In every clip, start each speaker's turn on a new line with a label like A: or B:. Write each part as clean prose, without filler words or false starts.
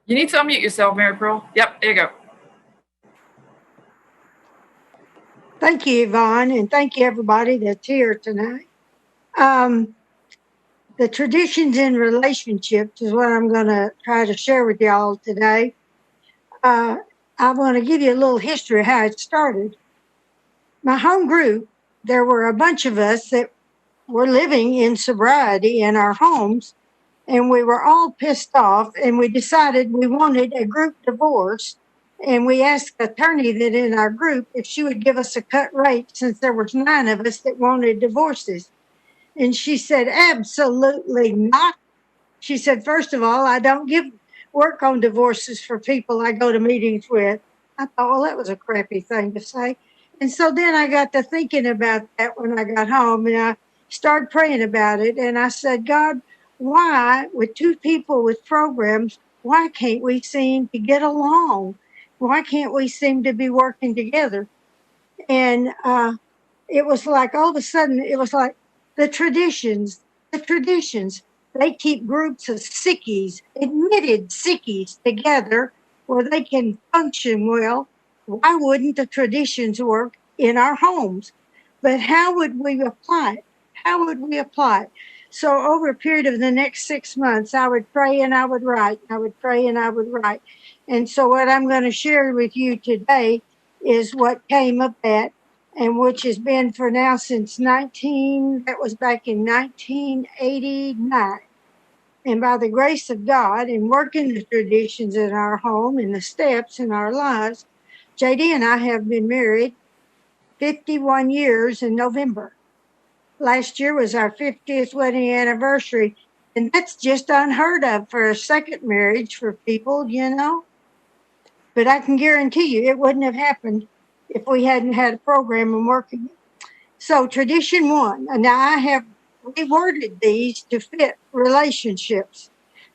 A: You need to unmute yourself, Mary Pearl. Yep, there you go.
B: Thank you, Yvonne, and thank you, everybody that's here tonight. The traditions in relationships is what I'm going to try to share with y'all today. I want to give you a little history of how it started. My home group, there were a bunch of us that were living in sobriety in our homes, and we were all pissed off, and we decided we wanted a group divorce. And we asked the attorney that in our group if she would give us a cut rate since there was 9 of us that wanted divorces. And she said, absolutely not. She said, first of all, I don't give work on divorces for people I go to meetings with. I thought, well, that was a crappy thing to say. And so then I got to thinking about that when I got home, and I started praying about it. And I said, God, why, with 2 people with programs, why can't we seem to get along? Why can't we seem to be working together? And it was like all of a sudden, it was like the traditions, they keep groups of sickies, admitted sickies together where they can function well. Why wouldn't the traditions work in our homes? But how would we apply it? How would we apply it? So over a period of the next 6 months, I would pray and I would write. I would pray and I would write. And so what I'm going to share with you today is what came of that, and which has been for now since that was back in 1989. And by the grace of God and working the traditions in our home and the steps in our lives, JD and I have been married 51 years in November. Last year was our 50th wedding anniversary, and that's just unheard of for a second marriage for people, you know. But I can guarantee you it wouldn't have happened if we hadn't had a program and working it. So tradition 1, and now I have reworded these to fit relationships.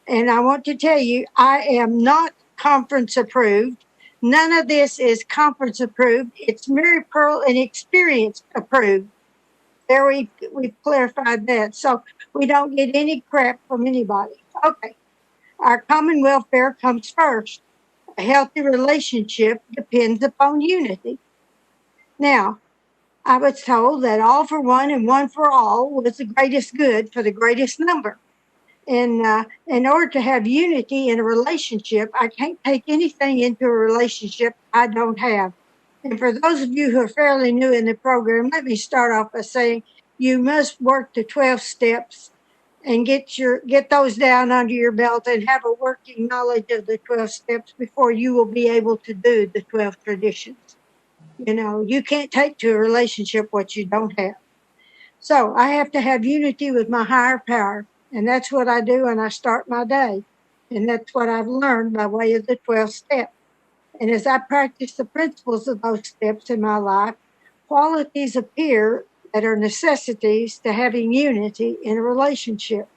B: And I want to tell you, I am not conference approved. None of this is conference approved. It's Mary Pearl and Experience approved. There we've clarified that. So we don't get any crap from anybody. Okay. Our common welfare comes first. A healthy relationship depends upon unity. Now, I was told that all for one and one for all was the greatest good for the greatest number. And in order to have unity in a relationship, I can't take anything into a relationship I don't have. And for those of you who are fairly new in the program, let me start off by saying you must work the 12 steps and get those down under your belt and have a working knowledge of the 12 steps before you will be able to do the 12 traditions. You know, you can't take to a relationship what you don't have. So I have to have unity with my higher power. And that's what I do when I start my day. And that's what I've learned by way of the 12 steps. And as I practice the principles of those steps in my life, qualities appear that are necessities to having unity in a relationship.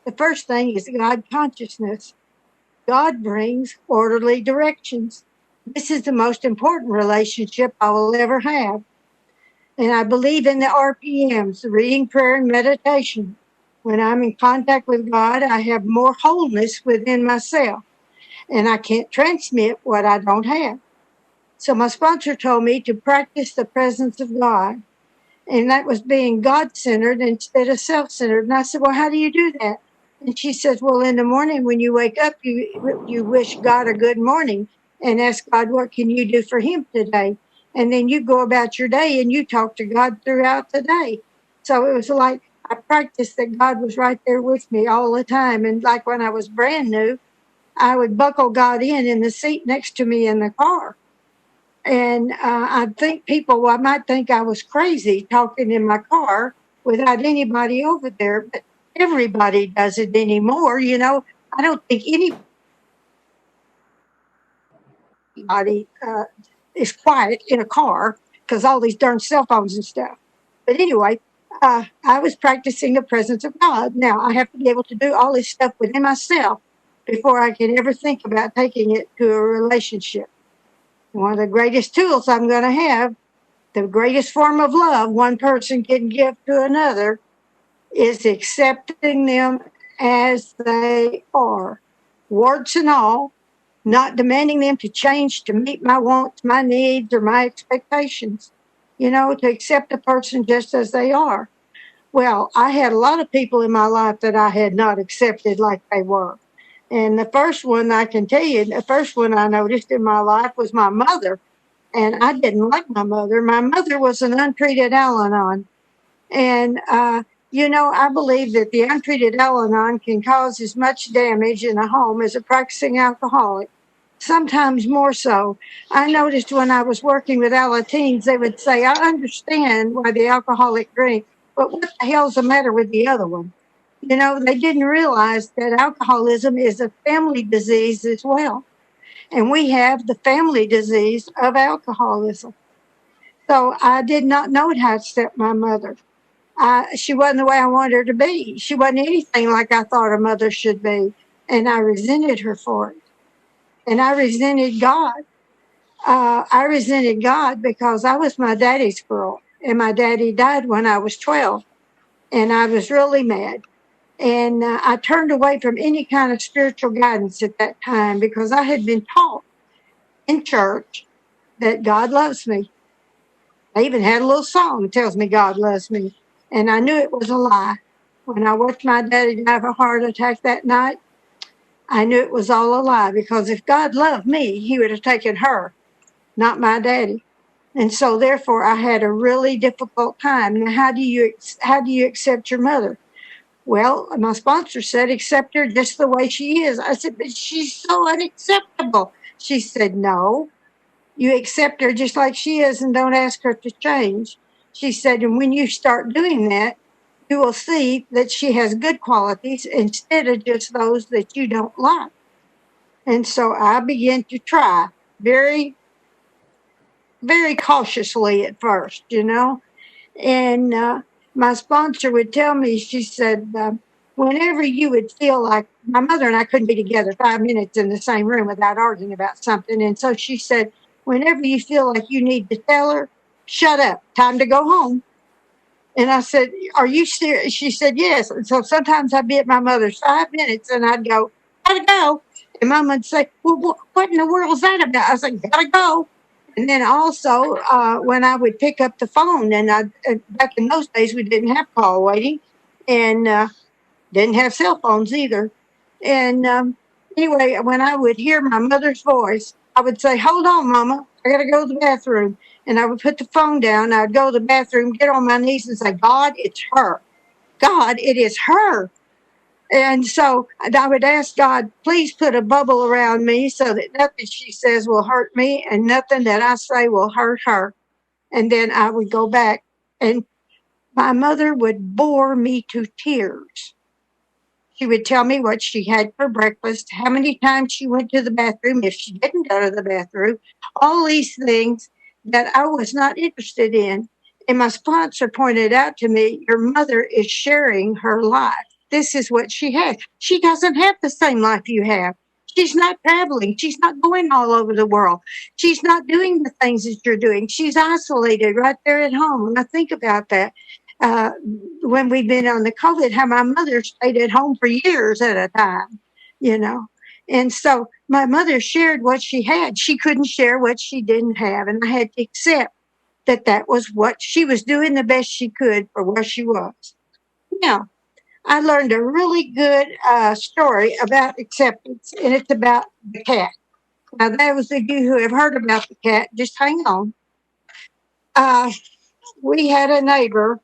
B: The first thing is God consciousness. God brings orderly directions. This is the most important relationship I will ever have. And I believe in the RPMs, the reading, prayer, and meditation. When I'm in contact with God, I have more wholeness within myself. And I can't transmit what I don't have. So my sponsor told me to practice the presence of God. And that was being God-centered instead of self-centered. And I said, well, how do you do that? And she says, well, in the morning when you wake up, you wish God a good morning and ask God, what can you do for him today? And then you go about your day and you talk to God throughout the day. So it was like I practiced that God was right there with me all the time. And like when I was brand new, I would buckle God in the seat next to me in the car. And I think people might think I was crazy talking in my car without anybody over there, but everybody does it anymore. You know, I don't think anybody is quiet in a car because all these darn cell phones and stuff. But anyway, I was practicing the presence of God. Now, I have to be able to do all this stuff within myself before I can ever think about taking it to a relationship. One of the greatest tools I'm going to have, the greatest form of love one person can give to another, is accepting them as they are. warts and all, not demanding them to change to meet my wants, my needs, or my expectations, to accept a person just as they are. Well, I had a lot of people in my life that I had not accepted like they were. And the first one I can tell you, the first one I noticed in my life was my mother. And I didn't like my mother. My mother was an untreated Al-Anon. And, I believe that the untreated Al-Anon can cause as much damage in a home as a practicing alcoholic, sometimes more so. I noticed when I was working with Alateens, they would say, I understand why the alcoholic drinks, but what the hell's the matter with the other one? They didn't realize that alcoholism is a family disease as well. And we have the family disease of alcoholism. So I did not know how to accept my mother. She wasn't the way I wanted her to be. She wasn't anything like I thought a mother should be. And I resented her for it. And I resented God. I resented God because I was my daddy's girl. And my daddy died when I was 12. And I was really mad. And I turned away from any kind of spiritual guidance at that time because I had been taught in church that God loves me. I even had a little song that tells me God loves me. And I knew it was a lie. When I watched my daddy die of a heart attack that night, I knew it was all a lie because if God loved me, he would have taken her, not my daddy. And so therefore I had a really difficult time. Now, how do you accept your mother? Well, my sponsor said, accept her just the way she is. I said, but she's so unacceptable. She said, no, you accept her just like she is and don't ask her to change. She said, and when you start doing that, you will see that she has good qualities instead of just those that you don't like. And so I began to try very, very cautiously at first, And my sponsor would tell me, she said, whenever you would feel like my mother and I couldn't be together 5 minutes in the same room without arguing about something. And so she said, whenever you feel like you need to tell her, shut up, time to go home. And I said, are you serious? She said, yes. And so sometimes I'd be at my mother's 5 minutes and I'd go, gotta go. And Mom would say, well, what in the world is that about? I said, gotta go. And then also when I would pick up the phone, and back in those days, we didn't have call waiting and didn't have cell phones either. And anyway, when I would hear my mother's voice, I would say, hold on, Mama, I got to go to the bathroom. And I would put the phone down. I'd go to the bathroom, get on my knees and say, God, it's her. God, it is her. And so I would ask God, please put a bubble around me so that nothing she says will hurt me and nothing that I say will hurt her. And then I would go back, and my mother would bore me to tears. She would tell me what she had for breakfast, how many times she went to the bathroom, if she didn't go to the bathroom, all these things that I was not interested in. And my sponsor pointed out to me, your mother is sharing her life. This is what she has. She doesn't have the same life you have. She's not traveling. She's not going all over the world. She's not doing the things that you're doing. She's isolated right there at home. And I think about that. When we've been on the COVID, how my mother stayed at home for years at a time, And so my mother shared what she had. She couldn't share what she didn't have. And I had to accept that was what she was doing, the best she could for where she was. Now, I learned a really good story about acceptance, and it's about the cat. Now, those of you who have heard about the cat, just hang on. We had a neighbor,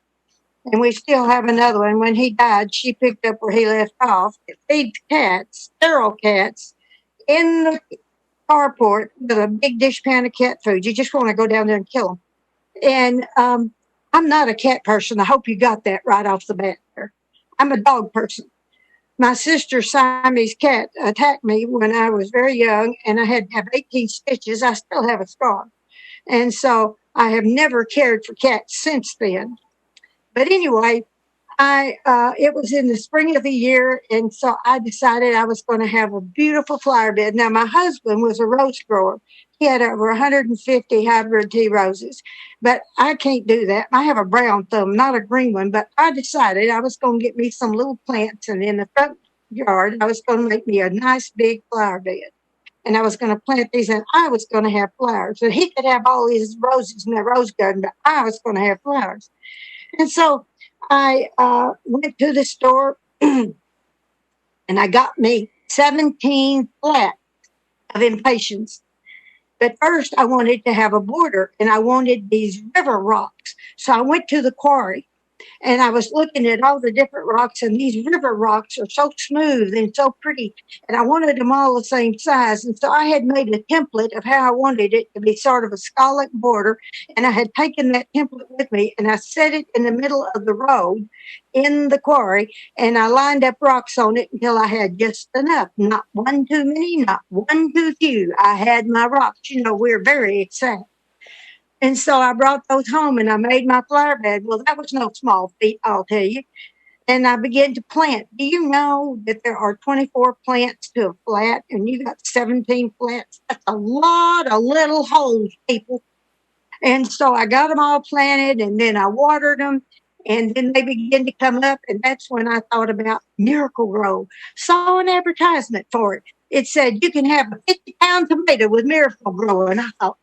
B: and we still have another one. When he died, she picked up where he left off. It feeds cats, feral cats, in the carport with a big dishpan of cat food. You just want to go down there and kill them. And I'm not a cat person. I hope you got that right off the bat there. I'm a dog person. My sister Siamese cat attacked me when I was very young, and I had to have 18 stitches. I still have a scar. And so I have never cared for cats since then. But anyway, it was in the spring of the year, and so I decided I was going to have a beautiful flower bed. Now, my husband was a rose grower. He had over 150 hybrid tea roses, but I can't do that. I have a brown thumb, not a green one, but I decided I was going to get me some little plants, and in the front yard. I was going to make me a nice big flower bed. And I was going to plant these, and I was going to have flowers. And he could have all these roses in the rose garden, but I was going to have flowers. And so I went to the store and I got me 17 flats of impatiens. But first, I wanted to have a border, and I wanted these river rocks. So I went to the quarry, and I was looking at all the different rocks, and these river rocks are so smooth and so pretty, and I wanted them all the same size. And so I had made a template of how I wanted it to be sort of a scallop border, and I had taken that template with me, and I set it in the middle of the road in the quarry, and I lined up rocks on it until I had just enough. Not one too many, not one too few. I had my rocks. You know, we're very exact. And so I brought those home and I made my flower bed. Well, that was no small feat, I'll tell you. And I began to plant. Do you know that there are 24 plants to a flat and you got 17 flats? That's a lot of little holes, people. And so I got them all planted and then I watered them and then they began to come up. And that's when I thought about Miracle Grow. Saw an advertisement for it. It said you can have a 50-pound tomato with Miracle Grow. And I thought,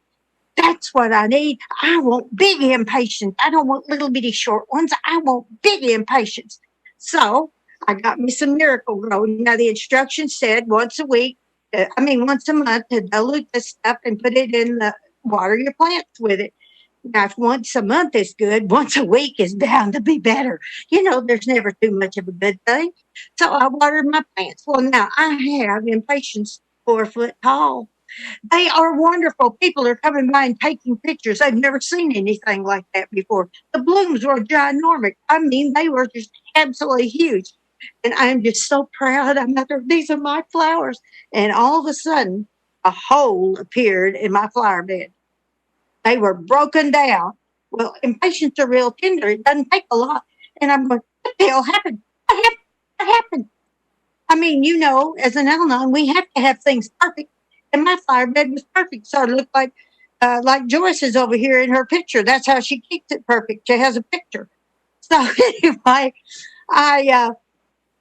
B: that's what I need. I want big impatiens. I don't want little bitty short ones. I want big impatiens. So I got me some Miracle Grow. Now the instructions said once a month to dilute this stuff and put it in the water your plants with it. Now, if once a month is good, once a week is bound to be better. You know, there's never too much of a good thing. So I watered my plants. Well, now I have impatiens 4 foot tall. They are wonderful. People are coming by and taking pictures. I've never seen anything like that before. The blooms were ginormous. I mean, they were just absolutely huge. And I'm just so proud. I'm out there. These are my flowers. And all of a sudden, a hole appeared in my flower bed. They were broken down. Well, impatiens are real tender. It doesn't take a lot. And I'm going, what the hell happened? What happened? I mean, you know, as an Al-Anon, we have to have things perfect. And my flower bed was perfect. So it looked like Joyce is over here in her picture. That's how she keeps it perfect. She has a picture. So anyway, I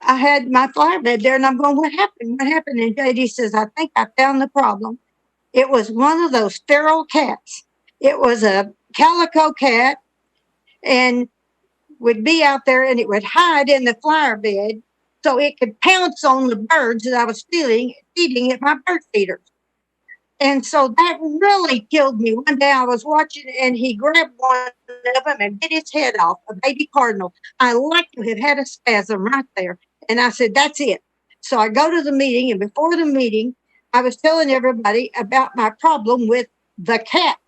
B: had my flower bed there and I'm going, what happened? What happened? And JD says, I think I found the problem. It was one of those feral cats. It was a calico cat and would be out there and it would hide in the flower bed so it could pounce on the birds that I was feeding at my bird feeders. And so that really killed me. One day I was watching and he grabbed one of them and bit his head off, a baby cardinal. I like to have had a spasm right there. And I said, that's it. So I go to the meeting, and before the meeting, I was telling everybody about my problem with the cat.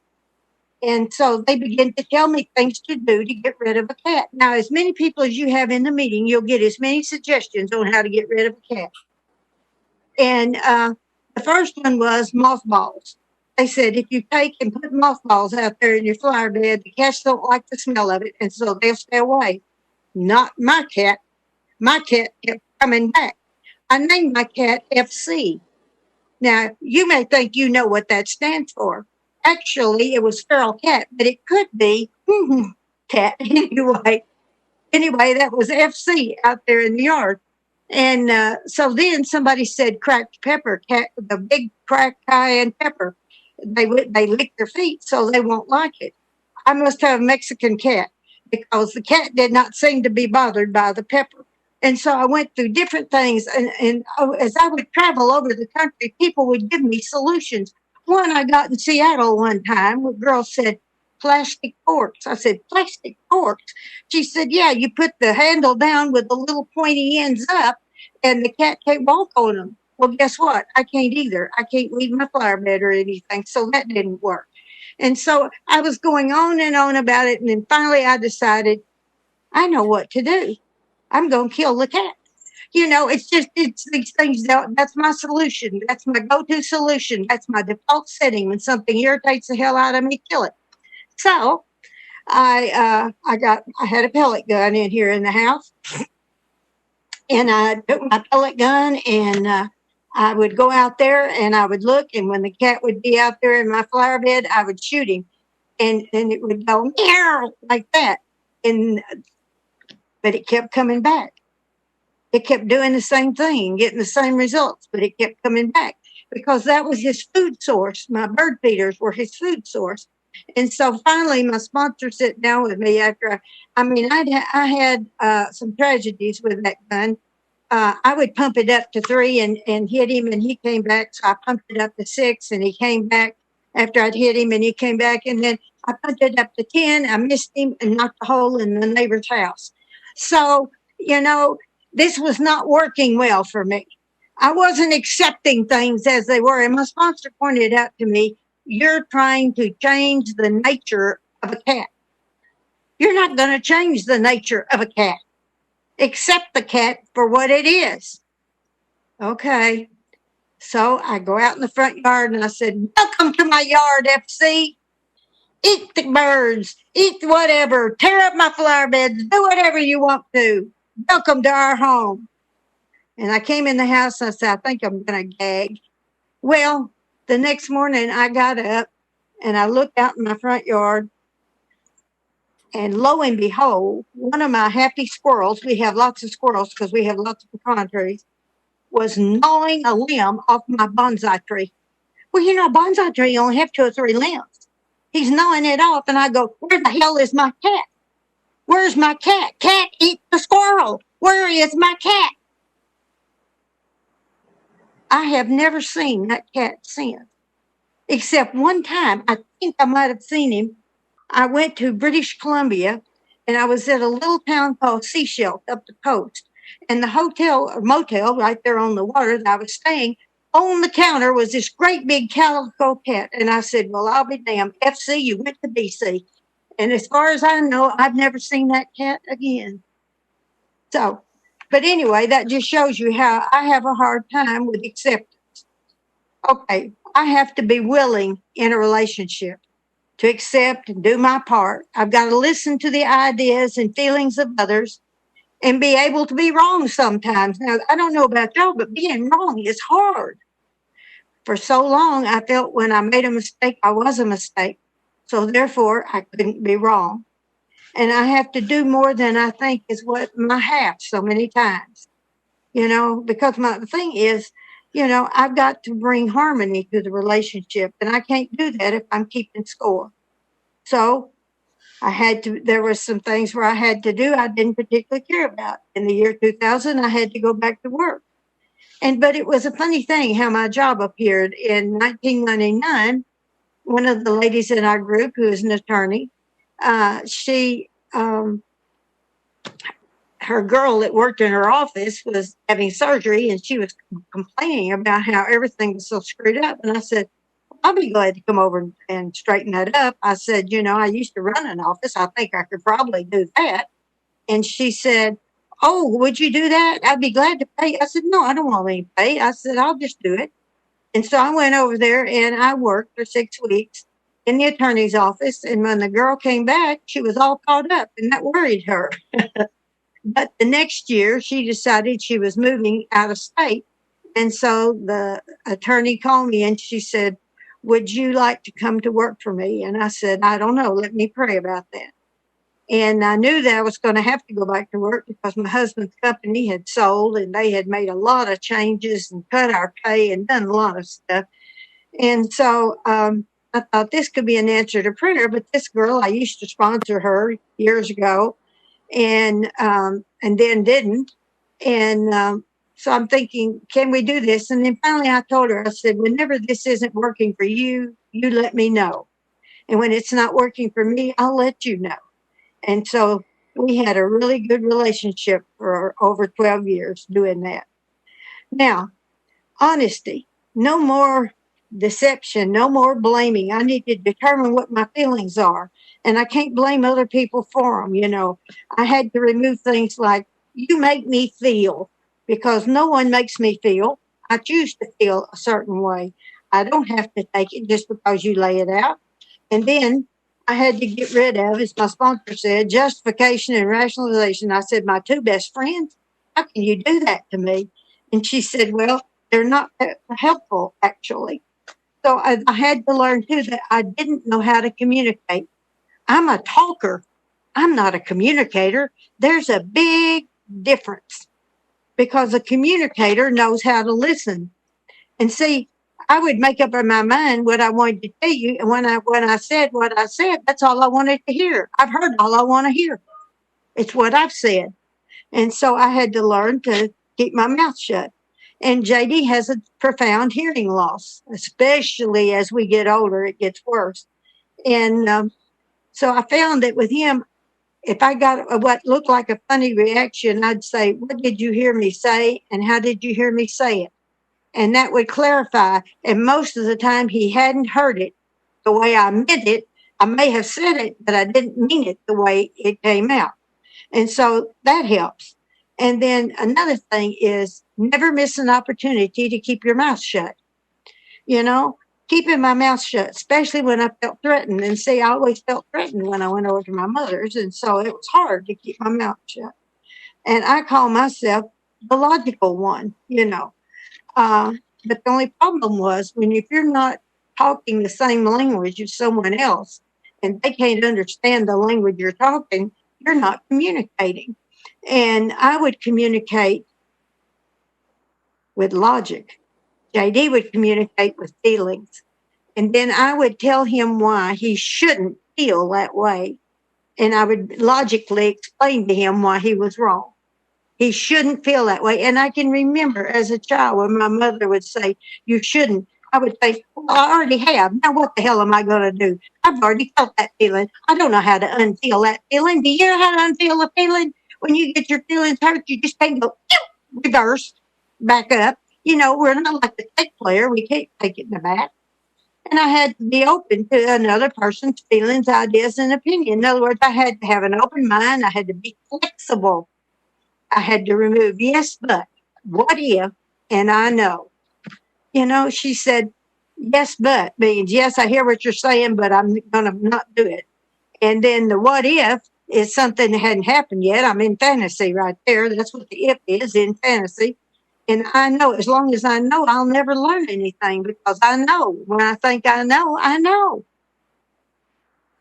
B: And so they began to tell me things to do to get rid of a cat. Now, as many people as you have in the meeting, you'll get as many suggestions on how to get rid of a cat. And the first one was mothballs. They said if you take and put mothballs out there in your flower bed, the cats don't like the smell of it, and so they'll stay away. Not my cat. My cat kept coming back. I named my cat FC. Now, you may think you know what that stands for. Actually, it was feral cat, but it could be cat anyway. Anyway, that was FC out there in the yard. And so then somebody said cracked pepper, the big cracked cayenne pepper. They lick their feet, so they won't like it. I must have a Mexican cat because the cat did not seem to be bothered by the pepper. And so I went through different things. And as I would travel over the country, people would give me solutions. One I got in Seattle one time, where a girl said, plastic forks. I said, plastic forks? She said, yeah, you put the handle down with the little pointy ends up and the cat can't walk on them. Well, guess what? I can't either. I can't leave my flower bed or anything. So that didn't work. And so I was going on and on about it. And then finally I decided, I know what to do. I'm going to kill the cat. You know, it's these things. That's my solution. That's my go-to solution. That's my default setting. When something irritates the hell out of me, kill it. So I had a pellet gun in here in the house, and I took my pellet gun and I would go out there and I would look, and when the cat would be out there in my flower bed, I would shoot him, and it would go meow like that, but it kept coming back. It kept doing the same thing, getting the same results, but it kept coming back because that was his food source. My bird feeders were his food source. And so finally, my sponsor sat down with me after I had some tragedies with that gun. I would pump it up to 3 and hit him, and he came back. So I pumped it up to 6, and he came back after I'd hit him, and he came back. And then I pumped it up to 10. I missed him and knocked a hole in the neighbor's house. So, this was not working well for me. I wasn't accepting things as they were. And my sponsor pointed out to me, you're trying to change the nature of a cat. You're not going to change the nature of a cat. Accept the cat for what it is. Okay. So I go out in the front yard and I said, welcome to my yard, FC. Eat the birds, eat whatever, tear up my flower beds, do whatever you want to. Welcome to our home. And I came in the house and I said, I think I'm going to gag. Well, the next morning I got up and I looked out in my front yard, and lo and behold, one of my happy squirrels, we have lots of squirrels because we have lots of pecan trees, was gnawing a limb off my bonsai tree. Well, bonsai tree only have 2 or 3 limbs. He's gnawing it off, and I go, where the hell is my cat? Where's my cat? Cat, eat the squirrel. Where is my cat? I have never seen that cat since, except one time. I think I might have seen him. I went to British Columbia, and I was at a little town called Seashell up the coast. And the hotel or motel right there on the water that I was staying, on the counter was this great big calico cat. And I said, well, I'll be damned. FC, you went to BC. And as far as I know, I've never seen that cat again. So, but anyway, that just shows you how I have a hard time with acceptance. Okay, I have to be willing in a relationship to accept and do my part. I've got to listen to the ideas and feelings of others and be able to be wrong sometimes. Now, I don't know about y'all, but being wrong is hard. For so long, I felt when I made a mistake, I was a mistake. So therefore, I couldn't be wrong. And I have to do more than I think is what my half so many times, because the thing is, I've got to bring harmony to the relationship, and I can't do that if I'm keeping score. So there were some things where I had to do I didn't particularly care about. In the year 2000, I had to go back to work. But it was a funny thing how my job appeared. In 1999, one of the ladies in our group, who is an attorney, her girl that worked in her office was having surgery, and she was complaining about how everything was so screwed up. And I said, I'll be glad to come over and straighten that up. I said, I used to run an office. I think I could probably do that. And she said, oh, would you do that? I'd be glad to pay. I said, no, I don't want any pay. I said, I'll just do it. And so I went over there and I worked for 6 weeks in the attorney's office. And when the girl came back, she was all caught up, and that worried her. But the next year, she decided she was moving out of state. And so the attorney called me and she said, would you like to come to work for me? And I said, I don't know. Let me pray about that. And I knew that I was going to have to go back to work because my husband's company had sold, and they had made a lot of changes and cut our pay and done a lot of stuff. And so I thought this could be an answer to prayer. But this girl, I used to sponsor her years ago, and then didn't. And so I'm thinking, can we do this? And then finally I told her, I said, whenever this isn't working for you, you let me know. And when it's not working for me, I'll let you know. And so we had a really good relationship for over 12 years doing that. Now, honesty, no more deception, no more blaming. I need to determine what my feelings are. And I can't blame other people for them. I had to remove things like, you make me feel, because no one makes me feel. I choose to feel a certain way. I don't have to take it just because you lay it out. And then I had to get rid of, as my sponsor said, justification and rationalization. I said, my 2 best friends, how can you do that to me? And she said, well, they're not helpful, actually. So I had to learn, too, that I didn't know how to communicate. I'm a talker. I'm not a communicator. There's a big difference. because a communicator knows how to listen. And see, I would make up in my mind what I wanted to tell you. And when I said what I said, that's all I wanted to hear. I've heard all I want to hear. It's what I've said. And so I had to learn to keep my mouth shut. And JD has a profound hearing loss, especially as we get older, it gets worse. And so I found that with him, if I got what looked like a funny reaction, I'd say, "What did you hear me say? And how did you hear me say it?" And that would clarify. And most of the time, he hadn't heard it the way I meant it. I may have said it, but I didn't mean it the way it came out. And so that helps. And then another thing is never miss an opportunity to keep your mouth shut. You know, keeping my mouth shut, especially when I felt threatened. And see, I always felt threatened when I went over to my mother's. And so it was hard to keep my mouth shut. And I call myself the logical one, you know. But the only problem was if you're not talking the same language as someone else and they can't understand the language you're talking, you're not communicating. And I would communicate with logic. JD would communicate with feelings. And then I would tell him why he shouldn't feel that way. And I would logically explain to him why he was wrong. He shouldn't feel that way. And I can remember as a child when my mother would say, "You shouldn't." I would say, "Well, I already have. Now what the hell am I going to do? I've already felt that feeling. I don't know how to unfeel that feeling." Do you know how to unfeel a feeling? When you get your feelings hurt, you just can't go reverse, back up. You know, we're not like a tech player. We can't take it in the back. And I had to be open to another person's feelings, ideas, and opinion. In other words, I had to have an open mind. I had to be flexible. I had to remove yes, but, what if, and I know. You know, she said, yes, but means, yes, I hear what you're saying, but I'm going to not do it. And then the what if is something that hadn't happened yet. I'm in fantasy right there. That's what the if is, in fantasy. And I know, as long as I know, I'll never learn anything because I know. When I think I know, I know.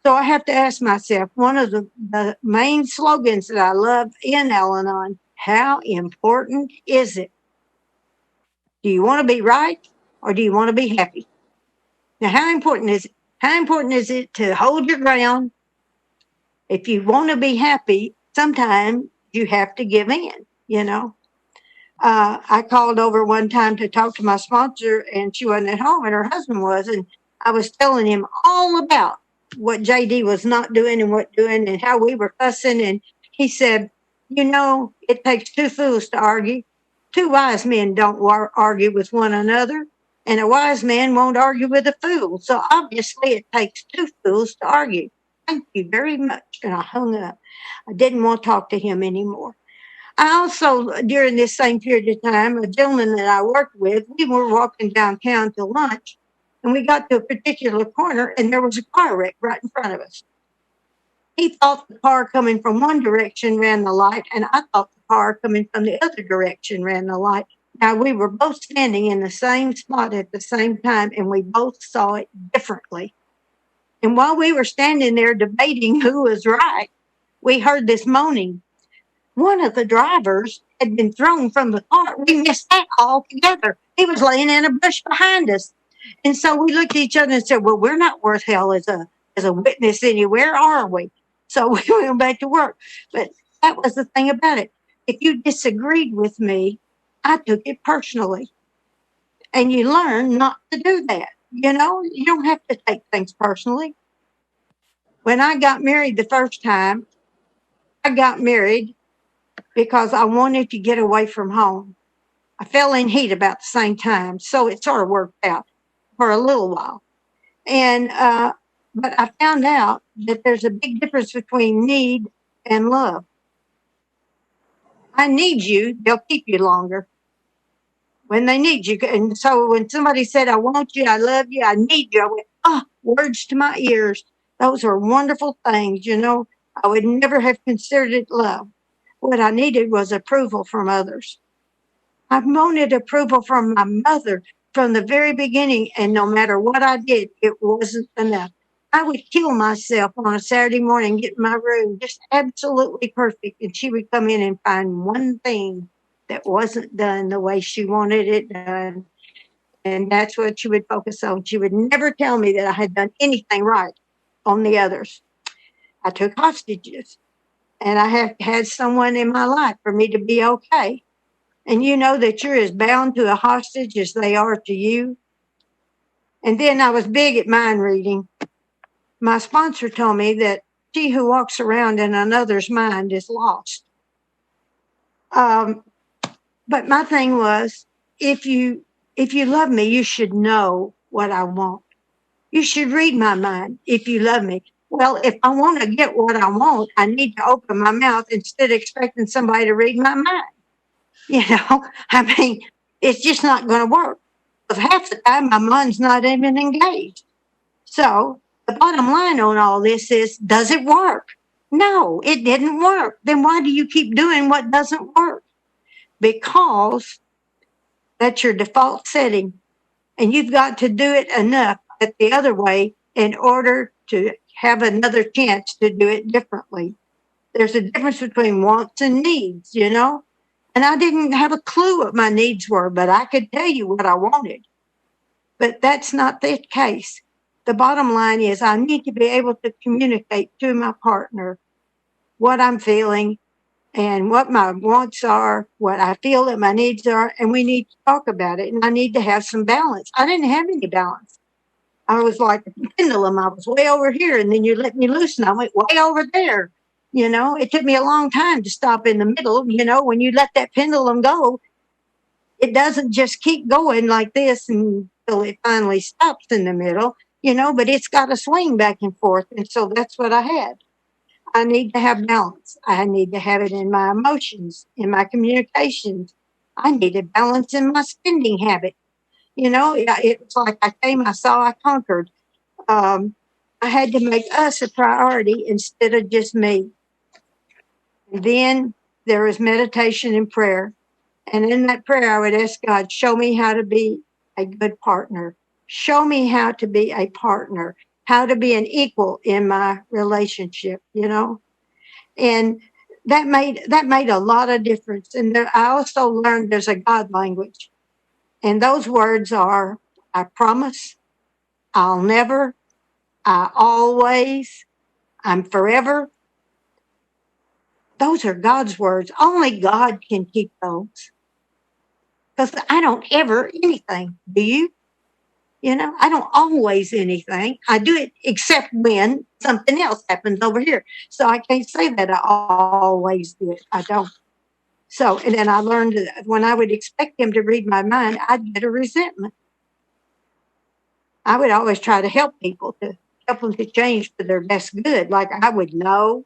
B: So I have to ask myself, one of the main slogans that I love in Al-Anon, how important is it? Do you want to be right or do you want to be happy? Now, how important is it? How important is it to hold your ground? If you want to be happy, sometimes you have to give in, you know. I called over one time to talk to my sponsor, and she wasn't at home, and her husband was, and I was telling him all about what JD was not doing and what doing and how we were fussing. And he said, "You know, it takes two fools to argue. Two wise men don't argue with one another, and a wise man won't argue with a fool. So obviously it takes two fools to argue. Thank you very much." And I hung up. I didn't want to talk to him anymore. I also, during this same period of time, a gentleman that I worked with, we were walking downtown to lunch, and we got to a particular corner, and there was a car wreck right in front of us. He thought the car coming from one direction ran the light, and I thought the car coming from the other direction ran the light. Now, we were both standing in the same spot at the same time, and we both saw it differently. And while we were standing there debating who was right, we heard this moaning. One of the drivers had been thrown from the car. We missed that altogether. He was laying in a bush behind us. And so we looked at each other and said, "Well, we're not worth hell as a witness anywhere, are we?" So we went back to work. But that was the thing about it. If you disagreed with me, I took it personally. And you learn not to do that. You know, you don't have to take things personally. When I got married the first time, I got married because I wanted to get away from home. I fell in heat about the same time, so it sort of worked out for a little while. And but I found out that there's a big difference between need and love. I need you, they'll keep you longer when they need you. And so when somebody said, "I want you, I love you, I need you," I went, "Oh, words to my ears." Those are wonderful things, you know. I would never have considered it love. What I needed was approval from others. I wanted approval from my mother from the very beginning, and no matter what I did, it wasn't enough. I would kill myself on a Saturday morning, get in my room just absolutely perfect, and she would come in and find one thing that wasn't done the way she wanted it done. And that's what she would focus on. She would never tell me that I had done anything right on the others. I took hostages, and I have had someone in my life for me to be okay. And you know that you're as bound to a hostage as they are to you. And then I was big at mind reading. My sponsor told me that she who walks around in another's mind is lost. But my thing was, if you love me, you should know what I want. You should read my mind if you love me. Well, if I want to get what I want, I need to open my mouth instead of expecting somebody to read my mind. I mean, it's just not going to work. Because half the time, my mind's not even engaged. So the bottom line on all this is, does it work? No, it didn't work. Then why do you keep doing what doesn't work? Because that's your default setting. And you've got to do it enough the other way in order to have another chance to do it differently. There's a difference between wants and needs, And I didn't have a clue what my needs were, but I could tell you what I wanted. But that's not the case. The bottom line is I need to be able to communicate to my partner what I'm feeling and what my wants are, what I feel that my needs are, and we need to talk about it. And I need to have some balance. I didn't have any balance. I was like a pendulum. I was way over here, and then you let me loose, and I went way over there. It took me a long time to stop in the middle. When you let that pendulum go, it doesn't just keep going like this until it finally stops in the middle, but it's got to swing back and forth. And so that's what I had. I need to have balance. I need to have it in my emotions, in my communications. I needed balance in my spending habit. It's like I came, I saw, I conquered. I had to make us a priority instead of just me. And then there was meditation and prayer. And in that prayer, I would ask God, show me how to be a good partner. Show me how to be a partner, how to be an equal in my relationship, And that made a lot of difference. And I also learned there's a God language. And those words are, I promise, I'll never, I always, I'm forever. Those are God's words. Only God can keep those. Because I don't ever anything. Do you? I don't always anything. I do it except when something else happens over here. So I can't say that I always do it. I don't. So, and then I learned that when I would expect him to read my mind, I'd get a resentment. I would always try to help people, to help them to change for their best good. Like I would know.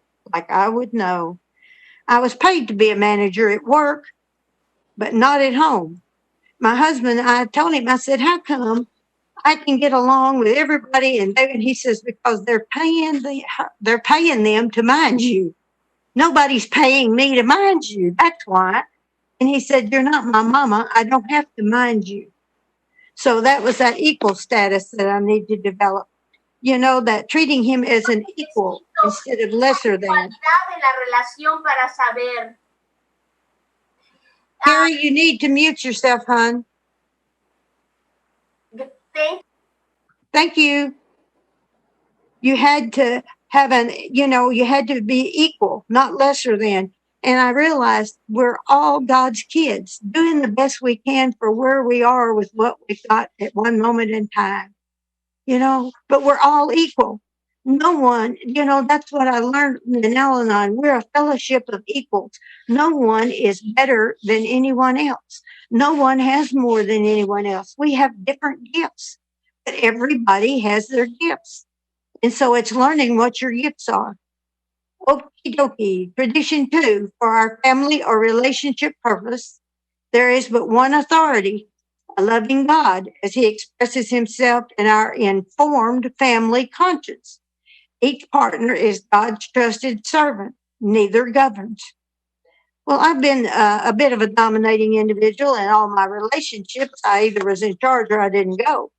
B: I was paid to be a manager at work, but not at home. My husband, I told him, I said, how come I can get along with everybody? And he says, because they're paying them to mind you. Nobody's paying me to mind you. That's why. And he said, you're not my mama. I don't have to mind you. So that was that equal status that I need to develop. That treating him as an equal instead of lesser than. Gary, you need to mute yourself, hon. Thank you. You had to have you had to be equal, not lesser than. And I realized we're all God's kids, doing the best we can for where we are with what we've got at one moment in time. But we're all equal. No one, that's what I learned in Al-Anon. We're a fellowship of equals. No one is better than anyone else. No one has more than anyone else. We have different gifts, but everybody has their gifts. And so it's learning what your gifts are. Okie dokie. Tradition 2, for our family or relationship purpose, there is but one authority, a loving God, as he expresses himself in our informed family conscience. Each partner is God's trusted servant. Neither governs. Well, I've been a bit of a dominating individual in all my relationships. I either was in charge or I didn't go.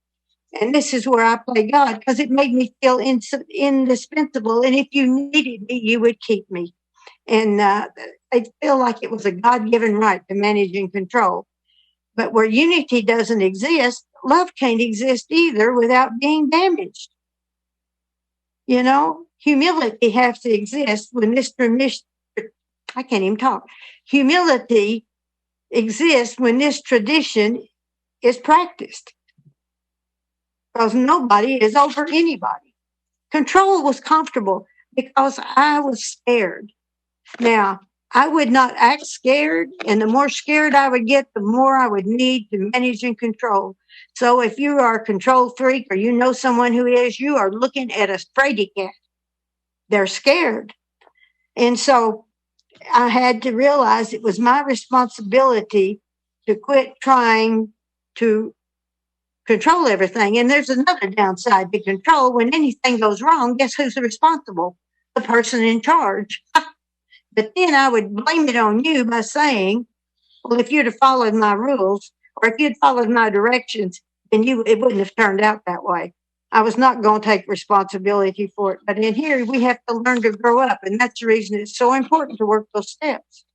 B: And this is where I play God, because it made me feel indispensable. And if you needed me, you would keep me. And they feel like it was a God-given right to manage and control. But where unity doesn't exist, love can't exist either without being damaged. You know, humility has to exist when I can't even talk. Humility exists when this tradition is practiced, because nobody is over anybody. Control was comfortable because I was scared. Now, I would not act scared, and the more scared I would get, the more I would need to manage and control. So if you are a control freak or you know someone who is, you are looking at a scaredy cat. They're scared. And so I had to realize it was my responsibility to quit trying to control everything. And there's another downside to control. When anything goes wrong, guess who's responsible? The person in charge. But then I would blame it on you by saying, well, if you'd have followed my rules or if you'd followed my directions, then it wouldn't have turned out that way. I was not going to take responsibility for it. But in here, we have to learn to grow up. And that's the reason it's so important to work those steps.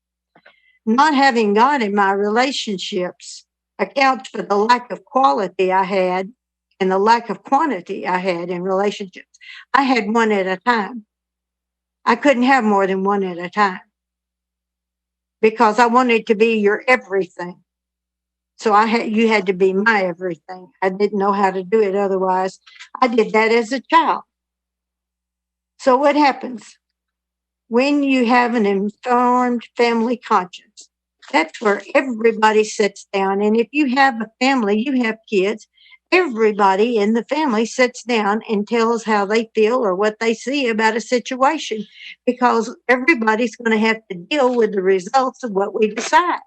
B: Not having God in my relationships accounts for the lack of quality I had and the lack of quantity I had in relationships. I had one at a time. I couldn't have more than one at a time because I wanted to be your everything. So you had to be my everything. I didn't know how to do it otherwise. I did that as a child. So what happens when you have an informed family conscience? That's where everybody sits down. And if you have a family, you have kids, everybody in the family sits down and tells how they feel or what they see about a situation, because everybody's going to have to deal with the results of what we decide.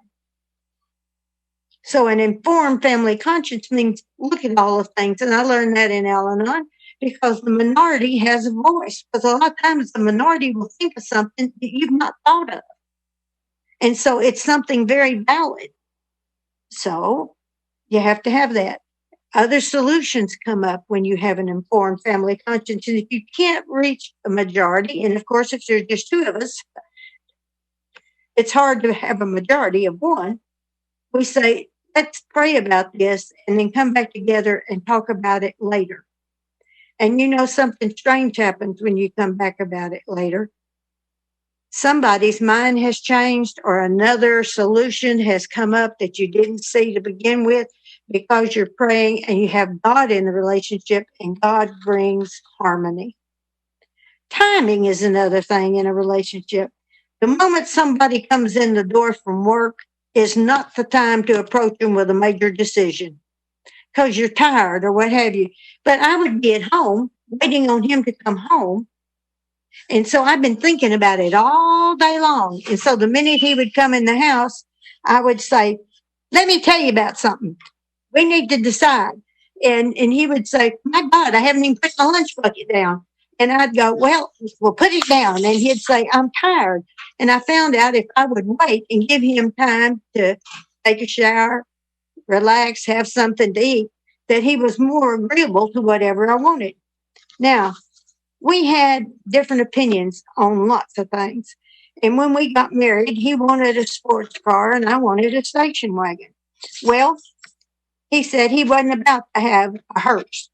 B: So an informed family conscience means look at all of things. And I learned that in Al-Anon, because the minority has a voice. Because a lot of times the minority will think of something that you've not thought of. And so it's something very valid. So you have to have that. Other solutions come up when you have an informed family conscience. And if you can't reach a majority, and of course, if there's just two of us, it's hard to have a majority of one. We say, let's pray about this and then come back together and talk about it later. And you know, something strange happens when you come back about it later. Somebody's mind has changed or another solution has come up that you didn't see to begin with, because you're praying and you have God in the relationship, and God brings harmony. Timing is another thing in a relationship. The moment somebody comes in the door from work is not the time to approach them with a major decision because you're tired or what have you. But I would be at home waiting on him to come home. And so I've been thinking about it all day long. And so the minute he would come in the house, I would say, let me tell you about something. We need to decide. And he would say, my God, I haven't even put my lunch bucket down. And I'd go, well, we'll put it down. And he'd say, I'm tired. And I found out if I would wait and give him time to take a shower, relax, have something to eat, that he was more agreeable to whatever I wanted. Now, we had different opinions on lots of things. And when we got married, he wanted a sports car and I wanted a station wagon. Well, he said he wasn't about to have a hearse.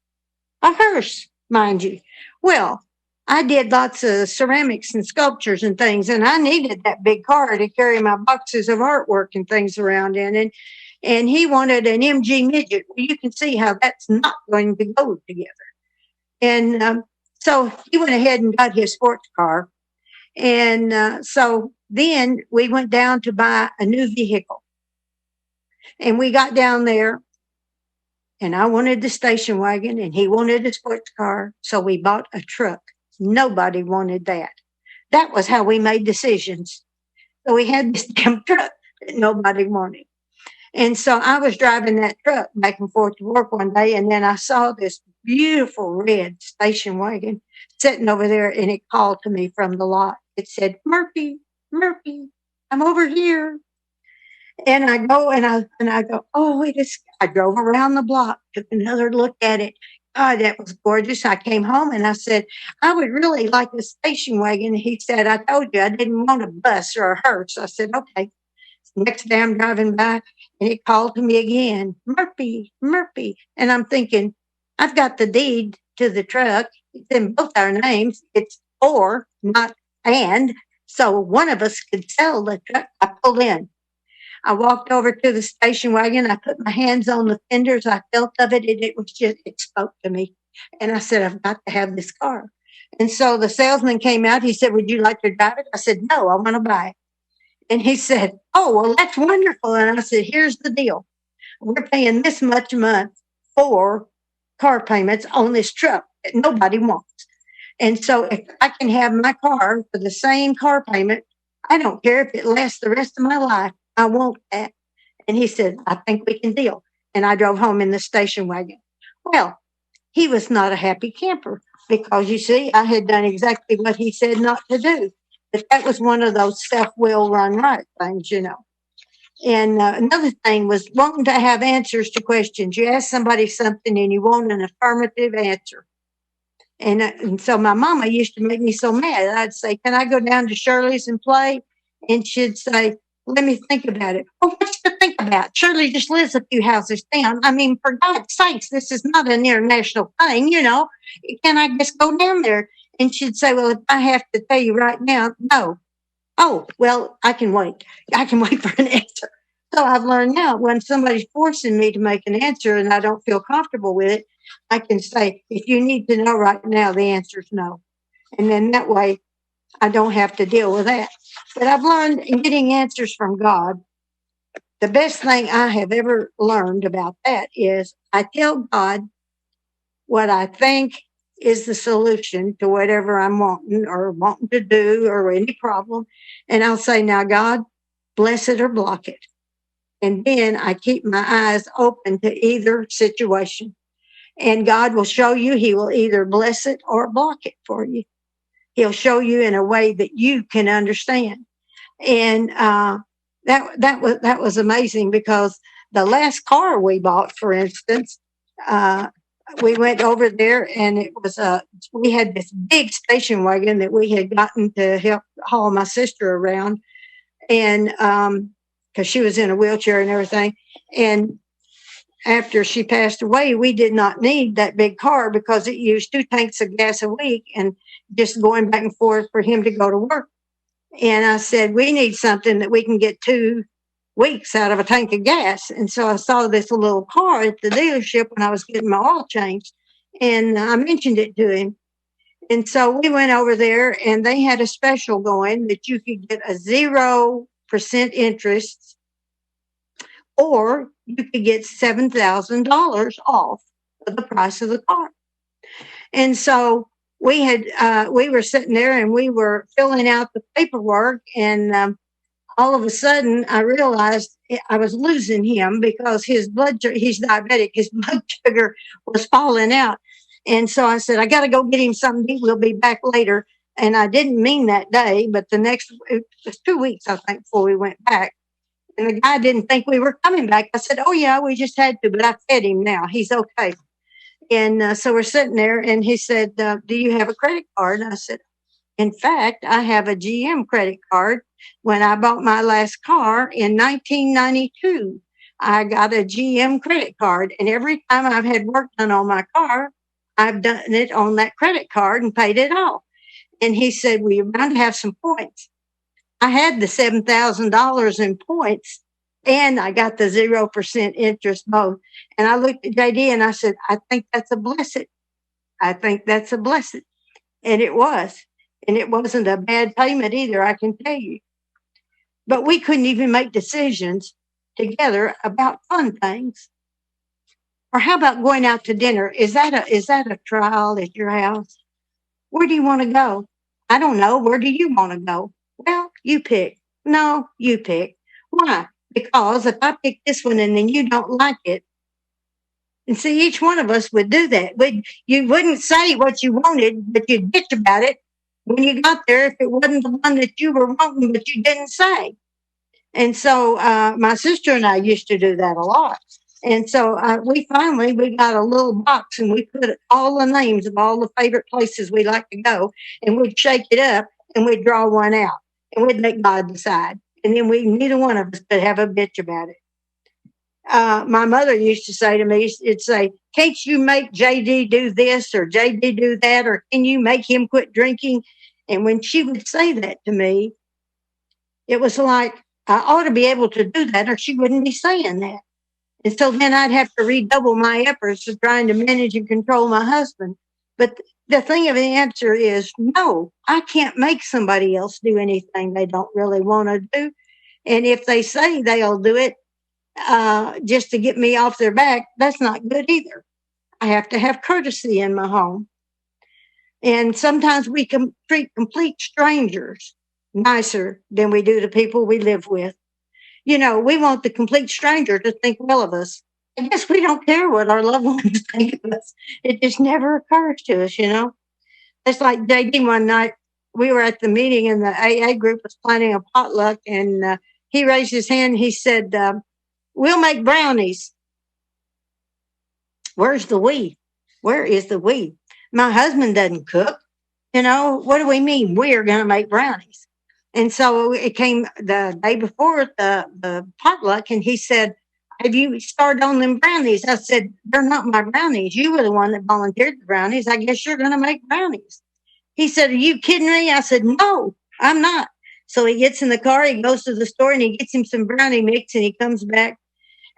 B: A hearse, mind you. Well, I did lots of ceramics and sculptures and things, and I needed that big car to carry my boxes of artwork and things around in. And he wanted an MG midget. Well, you can see how that's not going to go together. And so he went ahead and got his sports car. And so then we went down to buy a new vehicle. And we got down there, and I wanted the station wagon, and he wanted a sports car. So we bought a truck. Nobody wanted that. That was how we made decisions. So we had this damn truck that nobody wanted. And so I was driving that truck back and forth to work one day, and then I saw this beautiful red station wagon sitting over there, and it called to me from the lot. It said, Murphy, Murphy, I'm over here. And I go and I go, oh, wait a second. I drove around the block, took another look at it, Oh, that was gorgeous. I came home and I said, I would really like a station wagon. He said, I told you I didn't want a bus or a hearse. I said, okay. Next day I'm driving by and he called to me again, Murphy, Murphy. And I'm thinking, I've got the deed to the truck. It's in both our names. It's or, not and. So one of us could sell the truck. I pulled in. I walked over to the station wagon. I put my hands on the fenders. I felt of it, and it spoke to me. And I said, I've got to have this car. And so the salesman came out. He said, would you like to drive it? I said, no, I want to buy it. And he said, oh, well, that's wonderful. And I said, here's the deal. We're paying this much a month for car payments on this truck that nobody wants. And so if I can have my car for the same car payment, I don't care if it lasts the rest of my life. I want that. And he said, I think we can deal. And I drove home in the station wagon. Well, he was not a happy camper because, you see, I had done exactly what he said not to do. But that was one of those self-will run right things, you know. And another thing was wanting to have answers to questions. You ask somebody something and you want an affirmative answer. And so my mama used to make me so mad. I'd say, can I go down to Shirley's and play? And she'd say, let me think about it. Oh, what's to think about? Shirley just lives a few houses down. I mean, for God's sakes, this is not an international thing, you know. Can I just go down there? And she'd say, well, if I have to tell you right now, no. Oh, well, I can wait. I can wait for an answer. So I've learned now when somebody's forcing me to make an answer and I don't feel comfortable with it, I can say, if you need to know right now, the answer is no. And then that way I don't have to deal with that. But I've learned in getting answers from God, the best thing I have ever learned about that is I tell God what I think is the solution to whatever I'm wanting to do or any problem. And I'll say, now, God, bless it or block it. And then I keep my eyes open to either situation. And God will show you, he will either bless it or block it for you. He'll show you in a way that you can understand. And that was amazing because the last car we bought, for instance, we went over there and it was we had this big station wagon that we had gotten to help haul my sister around. And because she was in a wheelchair and everything. And after she passed away, we did not need that big car because it used 2 tanks of gas a week and just going back and forth for him to go to work. And I said, we need something that we can get 2 weeks out of a tank of gas. And so I saw this little car at the dealership when I was getting my oil changed. And I mentioned it to him. And so we went over there and they had a special going that you could get a 0% interest or you could get $7,000 off of the price of the car. And so we were sitting there and we were filling out the paperwork, and all of a sudden I realized I was losing him because he's diabetic. His blood sugar was falling out. And so I said, I got to go get him something. We'll be back later. And I didn't mean that day, but it was 2 weeks, I think, before we went back. And the guy didn't think we were coming back. I said, oh, yeah, we just had to, but I fed him now. He's okay. And so we're sitting there, and he said, do you have a credit card? And I said, in fact, I have a GM credit card. When I bought my last car in 1992, I got a GM credit card. And every time I've had work done on my car, I've done it on that credit card and paid it off. And he said, well, you're bound to have some points. I had the $7,000 in points, and I got the 0% interest both. And I looked at JD and I said, I think that's a blessing. I think that's a blessing. And it was. And it wasn't a bad payment either, I can tell you. But we couldn't even make decisions together about fun things. Or how about going out to dinner? Is that a trial at your house? Where do you want to go? I don't know. Where do you want to go? Well, you pick. No, you pick. Why? Because if I pick this one and then you don't like it, and see, each one of us would do that. You wouldn't say what you wanted, but you'd bitch about it when you got there if it wasn't the one that you were wanting, but you didn't say. And so my sister and I used to do that a lot. And so we got a little box and we put all the names of all the favorite places we like to go, and we'd shake it up and we'd draw one out and we'd let God decide. And then neither one of us could have a bitch about it. My mother used to say to me, it'd say, can't you make JD do this or JD do that? Or can you make him quit drinking? And when she would say that to me, it was like, I ought to be able to do that or she wouldn't be saying that. And so then I'd have to redouble my efforts of trying to manage and control my husband. But the thing of the answer is no, I can't make somebody else do anything they don't really want to do. And if they say they'll do it just to get me off their back, that's not good either. I have to have courtesy in my home. And sometimes we can treat complete strangers nicer than we do the people we live with. You know, we want the complete stranger to think well of us. I guess we don't care what our loved ones think of us. It just never occurs to us, you know. It's like JD one night, we were at the meeting and the AA group was planning a potluck, and he raised his hand and he said, we'll make brownies. Where's the we? Where is the we? My husband doesn't cook. You know, what do we mean? We're going to make brownies. And so it came the day before the potluck, and he said, have you started on them brownies? I said, they're not my brownies. You were the one that volunteered the brownies. I guess you're going to make brownies. He said, are you kidding me? I said, no, I'm not. So he gets in the car, he goes to the store, and he gets him some brownie mix, and he comes back.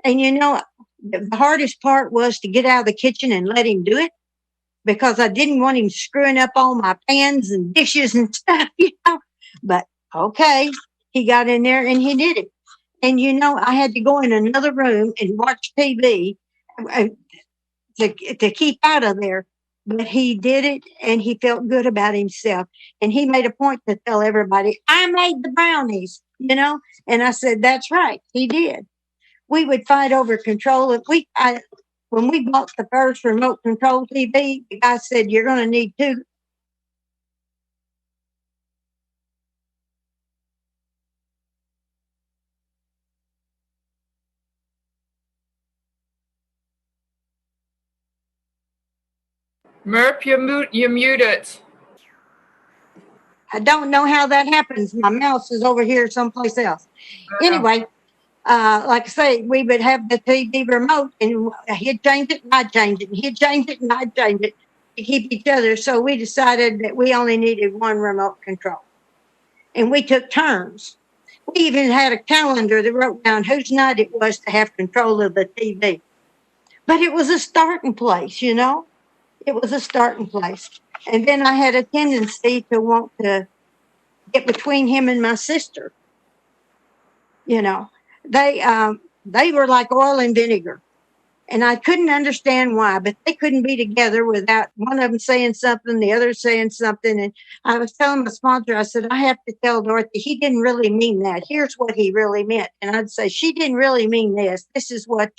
B: And, you know, the hardest part was to get out of the kitchen and let him do it, because I didn't want him screwing up all my pans and dishes and stuff, you know. But okay, he got in there and he did it. And, you know, I had to go in another room and watch TV to keep out of there. But he did it, and he felt good about himself. And he made a point to tell everybody, I made the brownies, you know. And I said, that's right, he did. We would fight over control. When we bought the first remote control TV, the guy said, you're going to need two.
A: Merp, you mute it.
B: I don't know how that happens. My mouse is over here someplace else. Anyway, like I say, we would have the TV remote, and he'd change it and I'd change it, and he'd change it and I'd change it to keep each other. So we decided that we only needed one remote control. And we took turns. We even had a calendar that wrote down whose night it was to have control of the TV. But it was a starting place, you know. It was a starting place. And then I had a tendency to want to get between him and my sister. You know, they were like oil and vinegar. And I couldn't understand why, but they couldn't be together without one of them saying something, the other saying something. And I was telling my sponsor, I said, I have to tell Dorothy, he didn't really mean that. Here's what he really meant. And I'd say, she didn't really mean this. This is what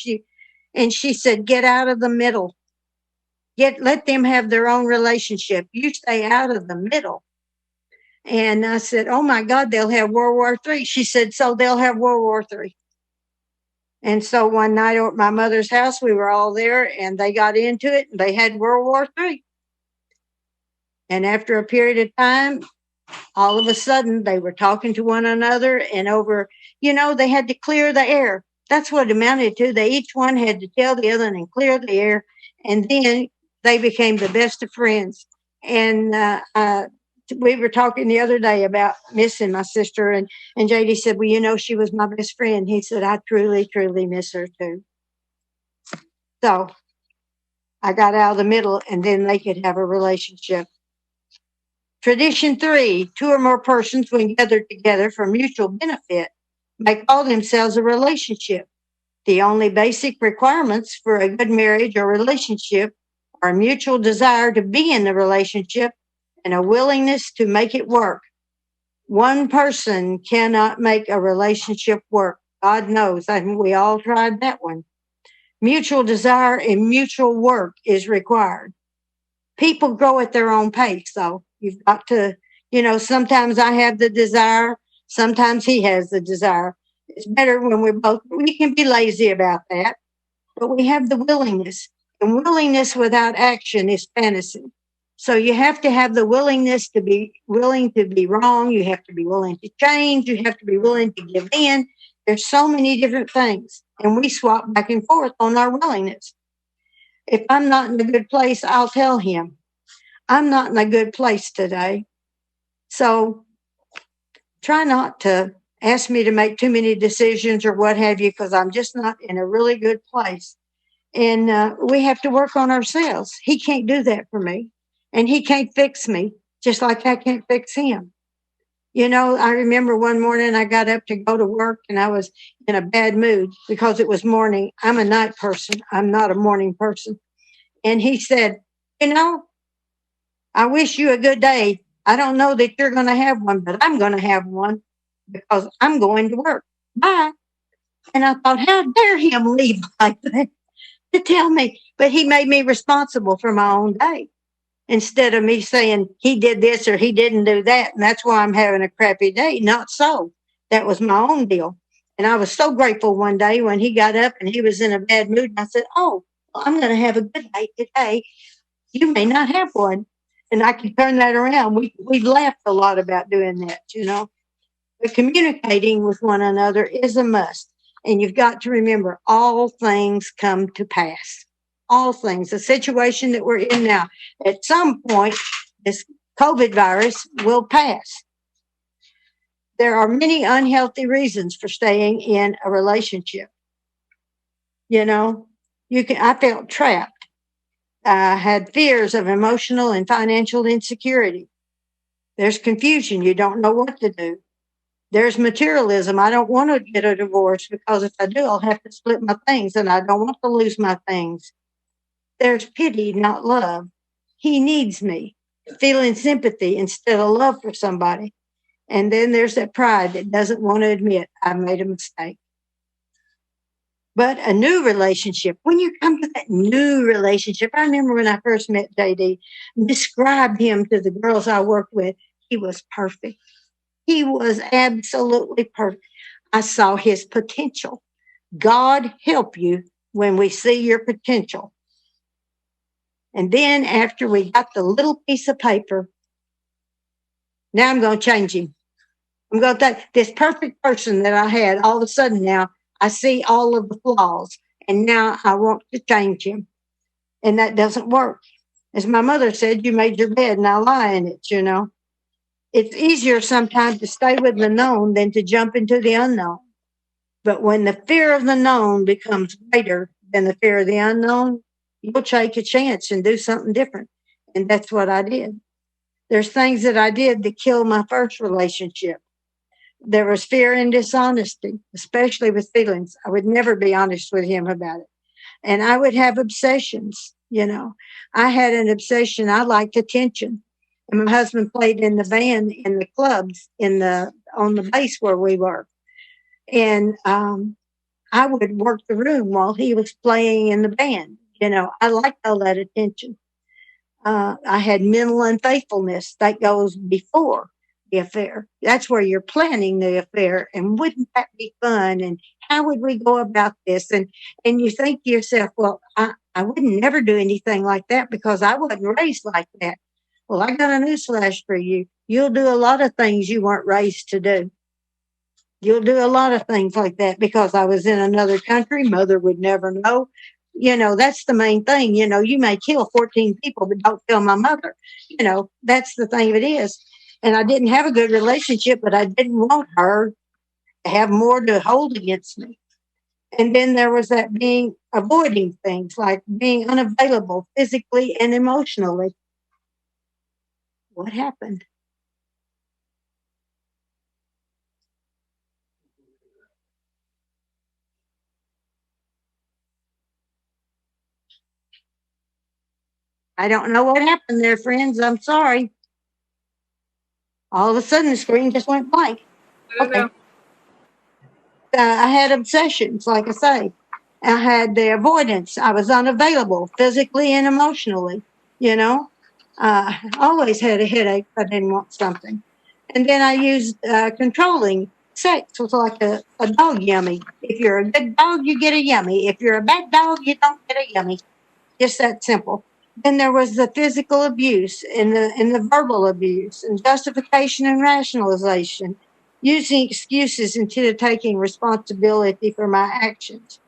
B: and she said, get out of the middle. Let them have their own relationship. You stay out of the middle. And I said, oh my God, they'll have World War III. She said, so they'll have World War III. And so one night at my mother's house, we were all there, and they got into it, and they had World War III. And after a period of time, all of a sudden, they were talking to one another, and over, you know, they had to clear the air. That's what it amounted to. Each one had to tell the other and clear the air, and then they became the best of friends. And we were talking the other day about missing my sister, and JD said, well, you know, she was my best friend. He said, I truly, truly miss her too. So I got out of the middle, and then they could have a relationship. Tradition 3, 2 or more persons when gathered together for mutual benefit may call themselves a relationship. The only basic requirements for a good marriage or relationship are a mutual desire to be in the relationship and a willingness to make it work. One person cannot make a relationship work. God knows. I think we all tried that one. Mutual desire and mutual work is required. People grow at their own pace, though. You've got to, you know, sometimes I have the desire, sometimes he has the desire. It's better when we can be lazy about that. but we have the willingness. And willingness without action is fantasy. So you have to have the willingness to be willing to be wrong. You have to be willing to change. You have to be willing to give in. There's so many different things. And we swap back and forth on our willingness. If I'm not in a good place, I'll tell him, I'm not in a good place today. So try not to ask me to make too many decisions or what have you, because I'm just not in a really good place. And we have to work on ourselves. He can't do that for me. And he can't fix me, just like I can't fix him. You know, I remember one morning I got up to go to work and I was in a bad mood because it was morning. I'm a night person. I'm not a morning person. And he said, you know, I wish you a good day. I don't know that you're going to have one, but I'm going to have one because I'm going to work. Bye. And I thought, how dare him leave like that to tell me? But he made me responsible for my own day instead of me saying he did this or he didn't do that. And that's why I'm having a crappy day. Not so. That was my own deal. And I was so grateful one day when he got up and he was in a bad mood. And I said, oh, well, I'm going to have a good day today. You may not have one. And I can turn that around. We laughed a lot about doing that, you know. But communicating with one another is a must. And you've got to remember, all things come to pass. All things. The situation that we're in now, at some point, this COVID virus will pass. There are many unhealthy reasons for staying in a relationship. You know, I felt trapped. I had fears of emotional and financial insecurity. There's confusion. You don't know what to do. There's materialism. I don't want to get a divorce because if I do, I'll have to split my things and I don't want to lose my things. There's pity, not love. He needs me. Feeling sympathy instead of love for somebody. And then there's that pride that doesn't want to admit I've made a mistake. But a new relationship, when you come to that new relationship, I remember when I first met JD, described him to the girls I worked with, he was perfect. He was absolutely perfect. I saw his potential. God help you when we see your potential. And then after we got the little piece of paper, now I'm going to change him. I'm going to take this perfect person that I had. All of a sudden now, I see all of the flaws. And now I want to change him. And that doesn't work. As my mother said, you made your bed, now lie in it, you know. It's easier sometimes to stay with the known than to jump into the unknown. But when the fear of the known becomes greater than the fear of the unknown, you'll take a chance and do something different. And that's what I did. There's things that I did to kill my first relationship. There was fear and dishonesty, especially with feelings. I would never be honest with him about it. And I would have obsessions, you know. I had an obsession. I liked attention. And my husband played in the band in the clubs on the base where we were. And I would work the room while he was playing in the band. You know, I liked all that attention. I had mental unfaithfulness that goes before the affair. That's where you're planning the affair. And wouldn't that be fun? And how would we go about this? And you think to yourself, well, I would never do anything like that because I wasn't raised like that. Well, I got a newsflash for you. You'll do a lot of things you weren't raised to do. You'll do a lot of things like that because I was in another country. Mother would never know. You know, that's the main thing. You know, you may kill 14 people, but don't kill my mother. You know, that's the thing of it is. And I didn't have a good relationship, but I didn't want her to have more to hold against me. And then there was that avoiding things like being unavailable physically and emotionally. What happened? I don't know what happened there, friends. I'm sorry. All of a sudden, the screen just went blank.
A: I don't know.
B: I had obsessions, like I say. I had the avoidance. I was unavailable physically and emotionally, you know. I always had a headache if I didn't want something. And then I used controlling. sex was like a dog yummy. If you're a good dog, you get a yummy. If you're a bad dog, you don't get a yummy. Just that simple. Then there was the physical abuse and the verbal abuse and justification and rationalization, using excuses instead of taking responsibility for my actions.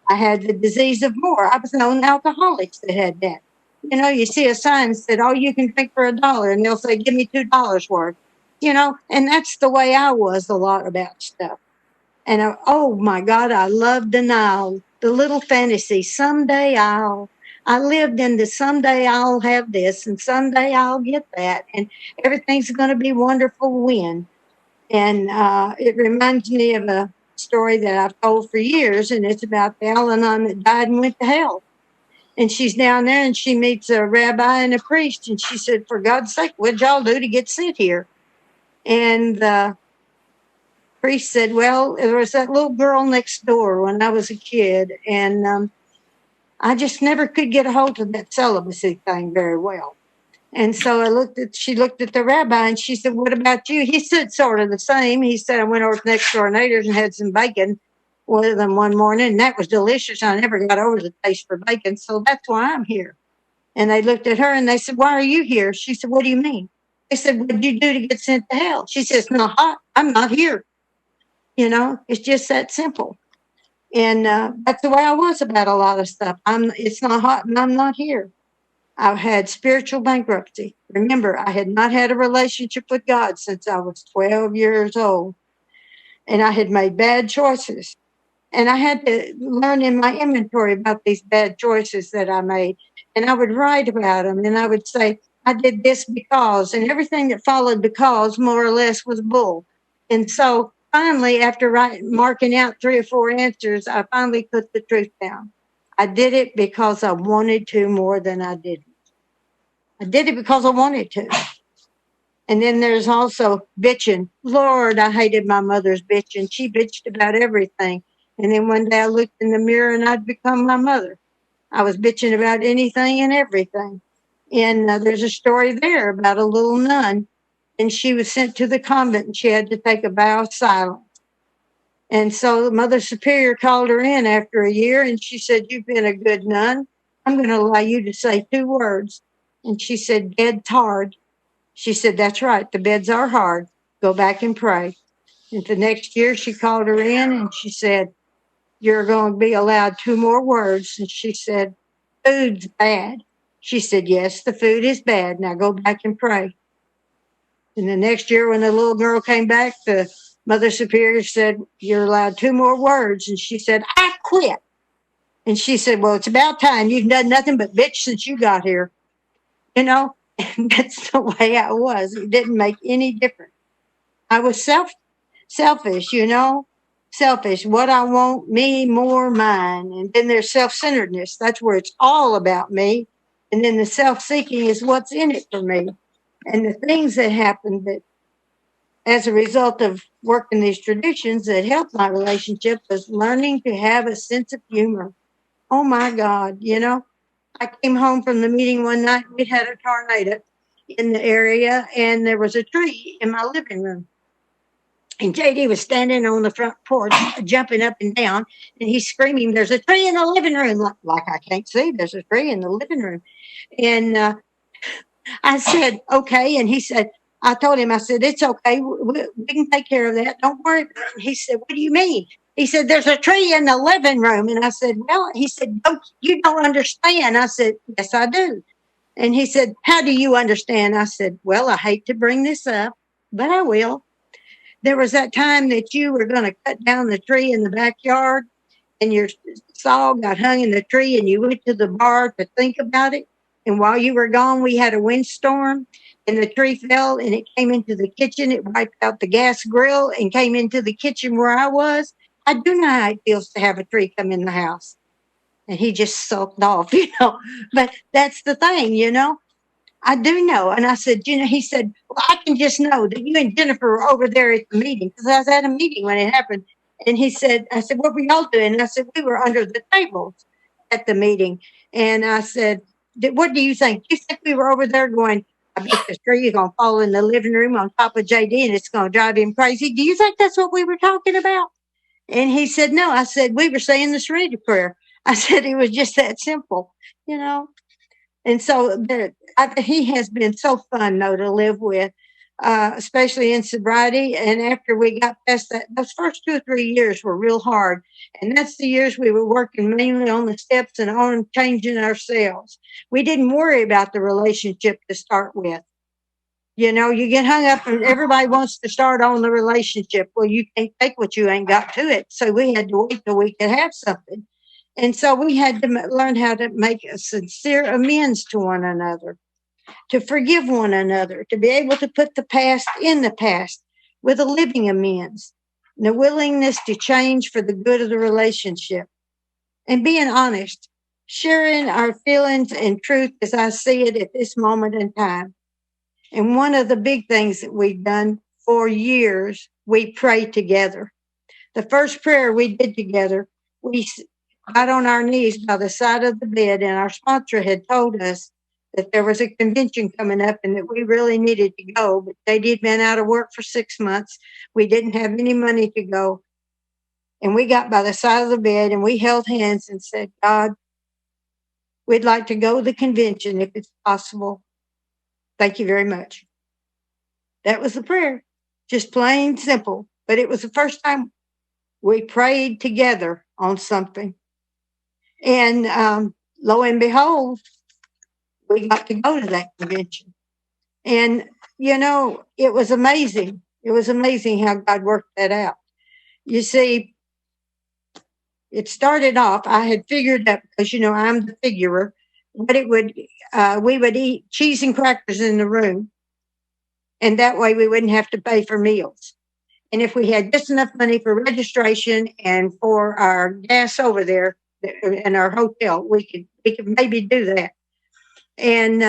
B: I had the disease of more. I was known alcoholics that had that. You know, you see a sign that said, "Oh, you can drink for $1," and they'll say, "Give me $2 worth." You know, and that's the way I was a lot about stuff. And oh my God, I love denial, the little fantasy. Someday I lived in the someday I'll have this and someday I'll get that. And everything's going to be wonderful when. And it reminds me of a story that I've told for years. And it's about the Al-Anon that died and went to hell. And she's down there and she meets a rabbi and a priest. And she said, "For God's sake, what'd y'all do to get sent here?" And the priest said, "Well, there was that little girl next door when I was a kid, and I just never could get a hold of that celibacy thing very well." And so she looked at the rabbi and she said, "What about you?" He said sort of the same. He said, "I went over to next door neighbors and had some bacon with them one morning, and that was delicious. I never got over the taste for bacon, so that's why I'm here." And they looked at her and they said, "Why are you here?" She said, "What do you mean?" They said, "What did you do to get sent to hell?" She says, "No, I'm not here." You know, it's just that simple. And that's the way I was about a lot of stuff. It's not hot and I'm not here. I've had spiritual bankruptcy. Remember, I had not had a relationship with God since I was 12 years old. And I had made bad choices. And I had to learn in my inventory about these bad choices that I made. And I would write about them and I would say, "I did this because," and everything that followed because more or less was bull. And so finally, after marking out 3 or 4 answers, I finally put the truth down. I did it because I wanted to more than I didn't. I did it because I wanted to. And then there's also bitching. Lord, I hated my mother's bitching. She bitched about everything. And then one day I looked in the mirror and I'd become my mother. I was bitching about anything and everything. And there's a story there about a little nun. And she was sent to the convent and she had to take a vow of silence. And so Mother Superior called her in after a year and she said, "You've been a good nun. I'm going to allow you to say 2 words. And she said, "Bed's hard." She said, "That's right. The beds are hard. Go back and pray." And the next year she called her in and she said, "You're going to be allowed 2 more words." And she said, "Food's bad." She said, "Yes, the food is bad. Now go back and pray." And the next year when the little girl came back, the Mother Superior said, "You're allowed 2 more words." And she said, "I quit." And she said, "Well, it's about time. You've done nothing but bitch since you got here." You know, and that's the way I was. It didn't make any difference. I was selfish, you know, selfish. What I want, me, more, mine. And then there's self-centeredness. That's where it's all about me. And then the self-seeking is what's in it for me. And the things that happened that as a result of working these traditions that helped my relationship was learning to have a sense of humor. Oh my God, you know, I came home from the meeting one night. We had a tornado in the area and there was a tree in my living room. And JD was standing on the front porch, jumping up and down, and he's screaming, "There's a tree in the living room." Like I can't see, there's a tree in the living room. And I said, "Okay." And he said, I told him, I said, "It's okay. We can take care of that. Don't worry about it." He said, "What do you mean?" He said, "There's a tree in the living room." And I said, "Well," he said, "You don't understand." I said, "Yes, I do." And he said, "How do you understand?" I said, "Well, I hate to bring this up, but I will. There was that time that you were going to cut down the tree in the backyard and your saw got hung in the tree and you went to the bar to think about it. And while you were gone, we had a windstorm and the tree fell and it came into the kitchen. It wiped out the gas grill and came into the kitchen where I was. I do know how it feels to have a tree come in the house." And he just sulked off, you know. But that's the thing, you know. I do know. And I said, you know, he said, "Well, I can just know that you and Jennifer were over there at the meeting," because I was at a meeting when it happened. And he said, I said, "What were y'all doing?" And I said, "We were under the tables at the meeting." And I said, "What do you think? Do you think we were over there going, I bet the tree is going to fall in the living room on top of JD and it's going to drive him crazy. Do you think that's what we were talking about? And he said, no. I said, we were saying the Serenity Prayer. I said, it was just that simple, you know. And so he has been so fun, though, to live with, especially in sobriety. And after we got past that, those first 2 or 3 years were real hard. And that's the years we were working mainly on the steps and on changing ourselves. We didn't worry about the relationship to start with. You know, you get hung up and everybody wants to start on the relationship. Well, you can't take what you ain't got to it. So we had to wait till we could have something. And so we had to learn how to make a sincere amends to one another, to forgive one another, to be able to put the past in the past with a living amends, and the willingness to change for the good of the relationship, and being honest, sharing our feelings and truth as I see it at this moment in time. And one of the big things that we've done for years, we pray together. The first prayer we did together, we got on our knees by the side of the bed, and our sponsor had told us that there was a convention coming up and that we really needed to go, but they'd been out of work for 6 months. We didn't have any money to go. And we got by the side of the bed and we held hands and said, God, we'd like to go to the convention if it's possible. Thank you very much. That was the prayer, just plain simple. But it was the first time we prayed together on something. And lo and behold, we got to go to that convention. And, you know, it was amazing. It was amazing how God worked that out. You see, it started off, I had figured out, because, you know, I'm the figurer, but we would eat cheese and crackers in the room. And that way we wouldn't have to pay for meals. And if we had just enough money for registration and for our gas over there in our hotel, we could maybe do that. And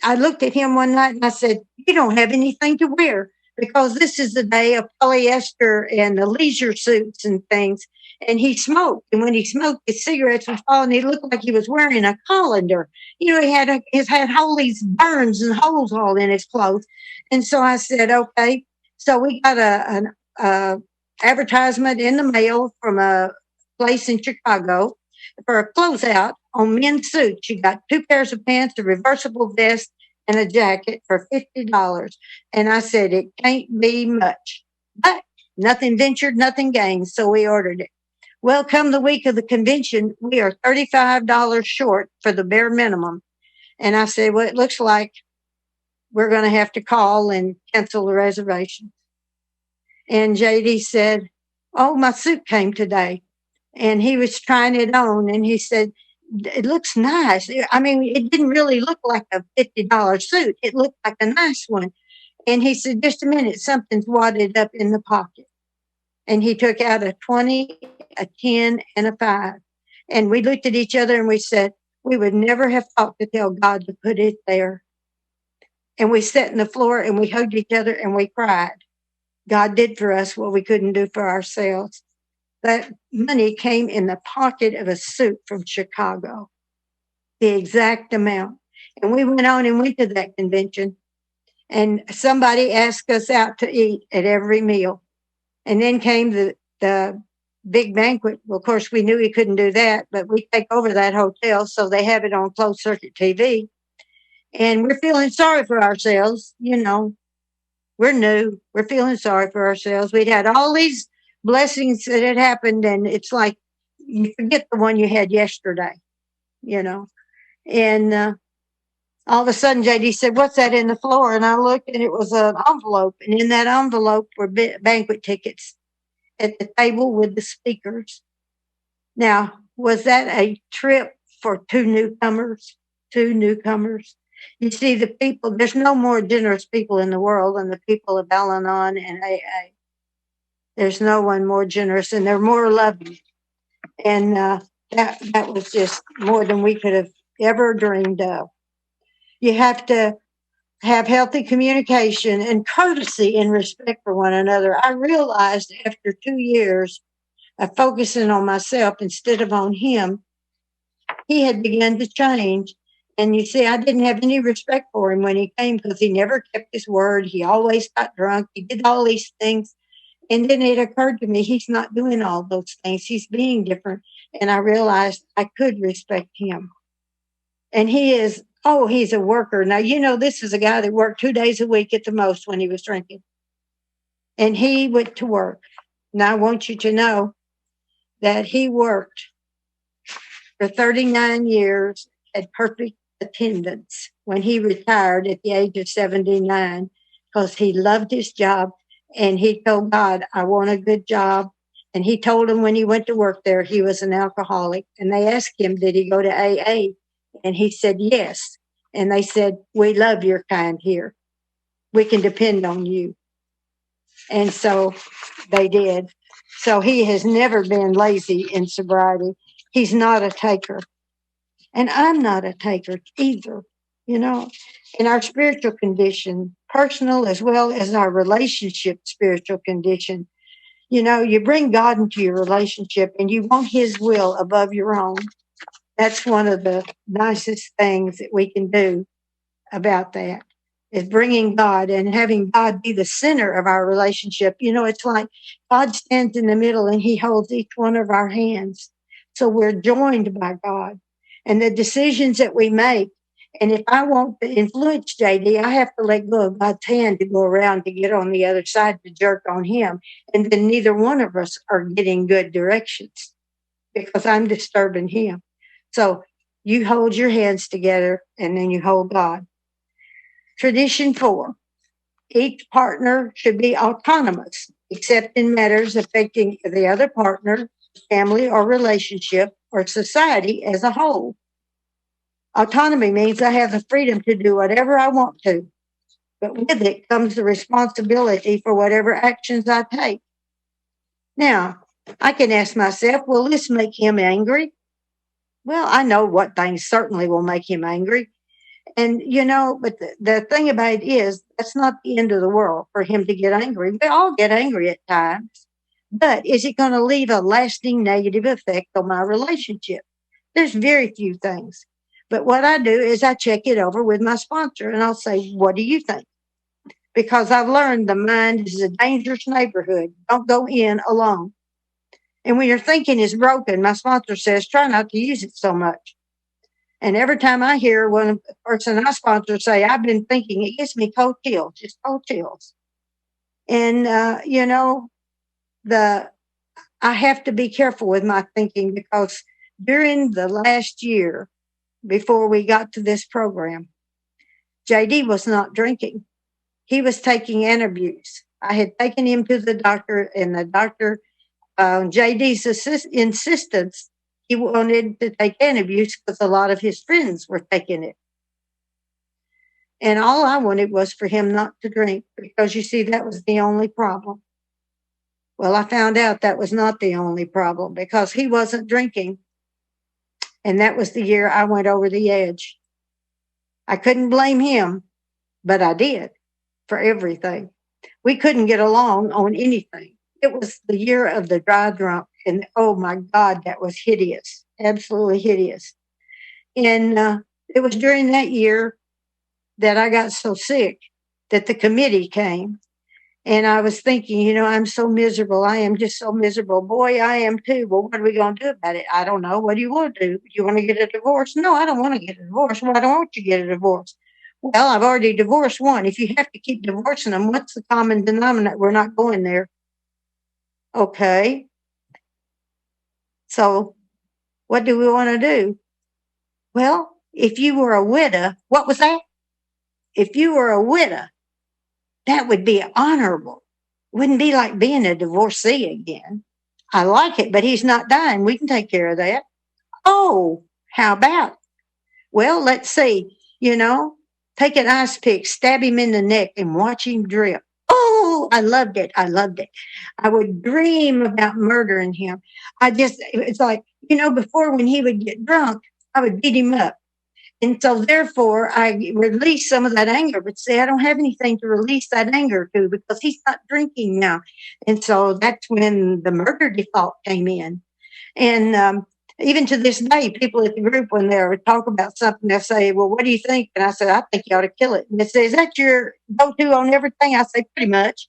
B: I looked at him one night and I said, you don't have anything to wear, because this is the day of polyester and the leisure suits and things. And he smoked. And when he smoked, his cigarettes would fall and he looked like he was wearing a colander. You know, he had all these burns and holes all in his clothes. And so I said, okay. So we got an advertisement in the mail from a place in Chicago for a closeout on men's suits. You got 2 pairs of pants, a reversible vest, and a jacket for $50. And I said, it can't be much. But nothing ventured, nothing gained. So we ordered it. Well, come the week of the convention, we are $35 short for the bare minimum. And I said, well, it looks like we're going to have to call and cancel the reservation. And JD said, oh, my suit came today. And he was trying it on and he said, it looks nice. I mean, it didn't really look like a $50 suit. It looked like a nice one. And he said, just a minute, something's wadded up in the pocket. And he took out a 20, a 10, and a 5. And we looked at each other and we said, we would never have thought to tell God to put it there. And we sat on the floor and we hugged each other and we cried. God did for us what we couldn't do for ourselves. That money came in the pocket of a suit from Chicago, the exact amount. And we went on and went to that convention. And somebody asked us out to eat at every meal. And then came the big banquet. Well, of course, we knew we couldn't do that, but we take over that hotel, so they have it on closed circuit TV. And we're feeling sorry for ourselves. You know, we're new. We're feeling sorry for ourselves. We'd had all these blessings that had happened, and it's like you forget the one you had yesterday, you know. And all of a sudden, JD said, what's that in the floor? And I looked, and it was an envelope. And in that envelope were banquet tickets at the table with the speakers. Now, was that a trip for 2 newcomers? 2 newcomers. You see, the people, there's no more generous people in the world than the people of Al-Anon and AA. There's no one more generous, and they're more loving. And that was just more than we could have ever dreamed of. You have to have healthy communication and courtesy and respect for one another. I realized after 2 years of focusing on myself instead of on him, he had begun to change. And you see, I didn't have any respect for him when he came because he never kept his word. He always got drunk. He did all these things. And then it occurred to me, he's not doing all those things. He's being different. And I realized I could respect him. And he's a worker. Now, this is a guy that worked 2 days a week at the most when he was drinking. And he went to work. Now, I want you to know that he worked for 39 years at perfect attendance when he retired at the age of 79 because he loved his job and he told God, I want a good job. And he told him when he went to work there, he was an alcoholic. And they asked him, did he go to AA? And he said, yes. And they said, we love your kind here. We can depend on you. And so they did. So he has never been lazy in sobriety. He's not a taker. And I'm not a taker either, In our spiritual condition, personal as well as our relationship spiritual condition, you bring God into your relationship and you want his will above your own. That's one of the nicest things that we can do about that is bringing God and having God be the center of our relationship. It's like God stands in the middle and he holds each one of our hands. So we're joined by God. And the decisions that we make, and if I want to influence JD, I have to let go of God's hand to go around to get on the other side to jerk on him. And then neither one of us are getting good directions because I'm disturbing him. So you hold your hands together and then you hold God. Tradition 4, each partner should be autonomous, except in matters affecting the other partner, family or relationship, or society as a whole. Autonomy means I have the freedom to do whatever I want to, but with it comes the responsibility for whatever actions I take. Now, I can ask myself, will this make him angry? Well, I know what things certainly will make him angry. And, but the thing about it is, that's not the end of the world for him to get angry. We all get angry at times. But is it going to leave a lasting negative effect on my relationship? There's very few things. But what I do is I check it over with my sponsor and I'll say, what do you think? Because I've learned the mind is a dangerous neighborhood. Don't go in alone. And when your thinking is broken, my sponsor says, try not to use it so much. And every time I hear one person I sponsor say, I've been thinking, it gives me cold chills, just cold chills. And, I have to be careful with my thinking because during the last year, before we got to this program, JD was not drinking. He was taking antabuse. I had taken him to the doctor, and the doctor, JD's insistence, he wanted to take antabuse because a lot of his friends were taking it. And all I wanted was for him not to drink because, you see, that was the only problem. Well, I found out that was not the only problem because he wasn't drinking. And that was the year I went over the edge. I couldn't blame him, but I did for everything. We couldn't get along on anything. It was the year of the dry drunk. And oh my God, that was hideous. Absolutely hideous. And it was during that year that I got so sick that the committee came. And I was thinking, I'm so miserable. I am just so miserable. Boy, I am too. Well, what are we going to do about it? I don't know. What do you want to do? Do you want to get a divorce? No, I don't want to get a divorce. Well, I don't want you to get a divorce. Well, I've already divorced one. If you have to keep divorcing them, what's the common denominator? We're not going there. Okay. So what do we want to do? Well, if you were a widow, what was that? If you were a widow, that would be honorable. Wouldn't be like being a divorcee again. I like it, but he's not dying. We can take care of that. Oh, how about? Well, let's see, take an ice pick, stab him in the neck and watch him drip. Oh, I loved it. I loved it. I would dream about murdering him. It's like, before when he would get drunk, I would beat him up. And so therefore I release some of that anger, but see, I don't have anything to release that anger to because he's not drinking now. And so that's when the murder default came in. And Even to this day, people at the group, when they talk about something, they'll say, well, what do you think? And I said, I think you ought to kill it. And they say, is that your go-to on everything? I say, pretty much.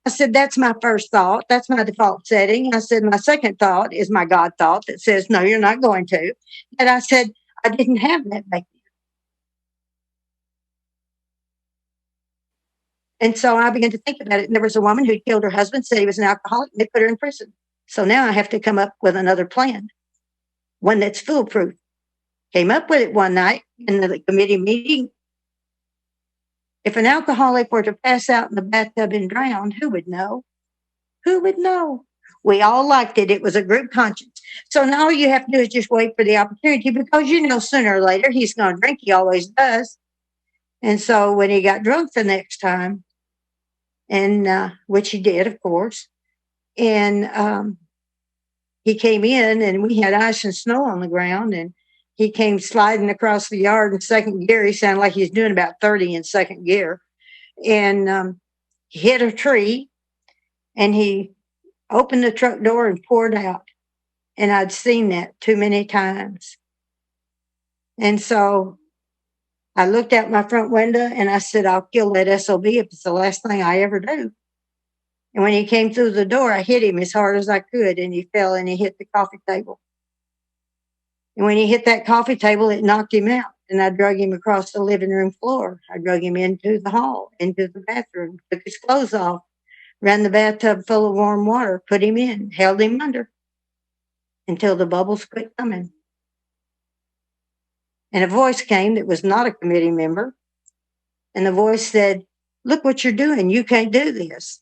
B: I said, that's my first thought. That's my default setting. I said, my second thought is my God thought that says, no, you're not going to. And I said, I didn't have that back then. And so I began to think about it. And there was a woman who killed her husband, said he was an alcoholic, and they put her in prison. So now I have to come up with another plan, one that's foolproof. Came up with it one night in the committee meeting. If an alcoholic were to pass out in the bathtub and drown, who would know? Who would know? We all liked it. It was a group conscience. So now all you have to do is just wait for the opportunity, because you know sooner or later he's going to drink. He always does. And so when he got drunk the next time, and which he did, of course, and he came in, and we had ice and snow on the ground, and he came sliding across the yard in second gear. He sounded like he was doing about 30 in second gear, and he hit a tree, and he opened the truck door and poured out. And I'd seen that too many times. And so I looked out my front window and I said, I'll kill that SOB if it's the last thing I ever do. And when he came through the door, I hit him as hard as I could, and he fell and he hit the coffee table. And when he hit that coffee table, it knocked him out. And I drug him across the living room floor. I drug him into the hall, into the bathroom, took his clothes off, ran the bathtub full of warm water, put him in, held him under until the bubbles quit coming. And a voice came that was not a committee member. And the voice said, look what you're doing. You can't do this.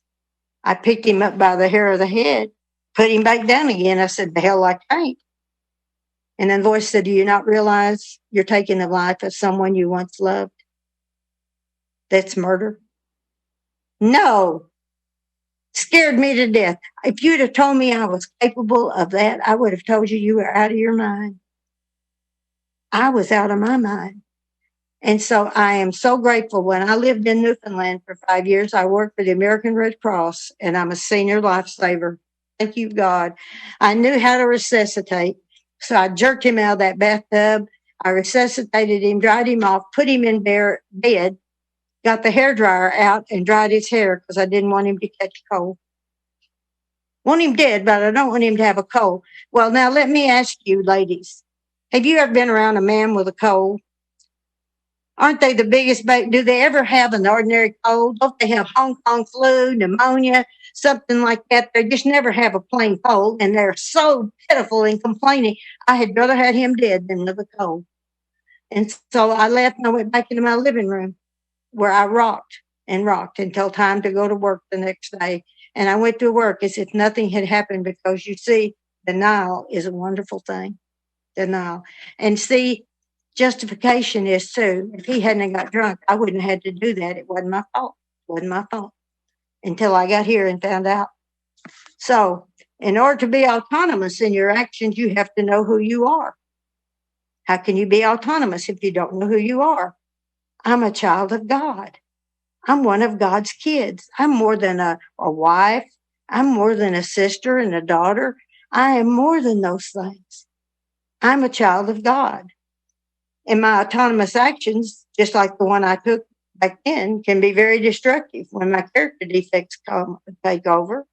B: I picked him up by the hair of the head, put him back down again. I said, the hell I can't. And then the voice said, do you not realize you're taking the life of someone you once loved? That's murder. No. Scared me to death. If you'd have told me I was capable of that, I would have told you were out of your mind. I was out of my mind. And so I am so grateful. When I lived in Newfoundland for 5 years, I worked for the American Red Cross, and I'm a senior lifesaver. Thank you, God. I knew how to resuscitate. So I jerked him out of that bathtub. I resuscitated him, dried him off, put him in bed, got the hairdryer out and dried his hair because I didn't want him to catch cold. Want him dead, but I don't want him to have a cold. Well, now let me ask you, ladies, have you ever been around a man with a cold? Aren't they the biggest do they ever have an ordinary cold? Don't they have Hong Kong flu, pneumonia, something like that? They just never have a plain cold, and they're so pitiful and complaining. I had rather had him dead than with a cold. And so I left and I went back into my living room, where I rocked and rocked until time to go to work the next day. And I went to work as if nothing had happened, because you see, denial is a wonderful thing. Denial. And see, justification is too. If he hadn't got drunk, I wouldn't have had to do that. It wasn't my fault. It wasn't my fault until I got here and found out. So in order to be autonomous in your actions, you have to know who you are. How can you be autonomous if you don't know who you are? I'm a child of God. I'm one of God's kids. I'm more than a wife. I'm more than a sister and a daughter. I am more than those things. I'm a child of God. And my autonomous actions, just like the one I took back then, can be very destructive when my character defects take over.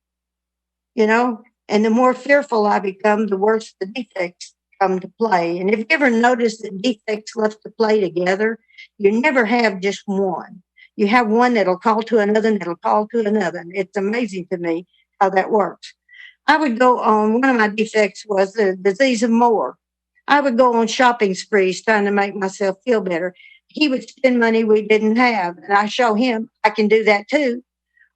B: You know, and the more fearful I become, the worse the defects come to play. And if you ever notice that defects left to play together, you never have just one. You have one that'll call to another, and that'll call to another. It's amazing to me how that works. I would go on, one of my defects was the disease of more. I would go on shopping sprees trying to make myself feel better. He would spend money we didn't have, and I show him I can do that too.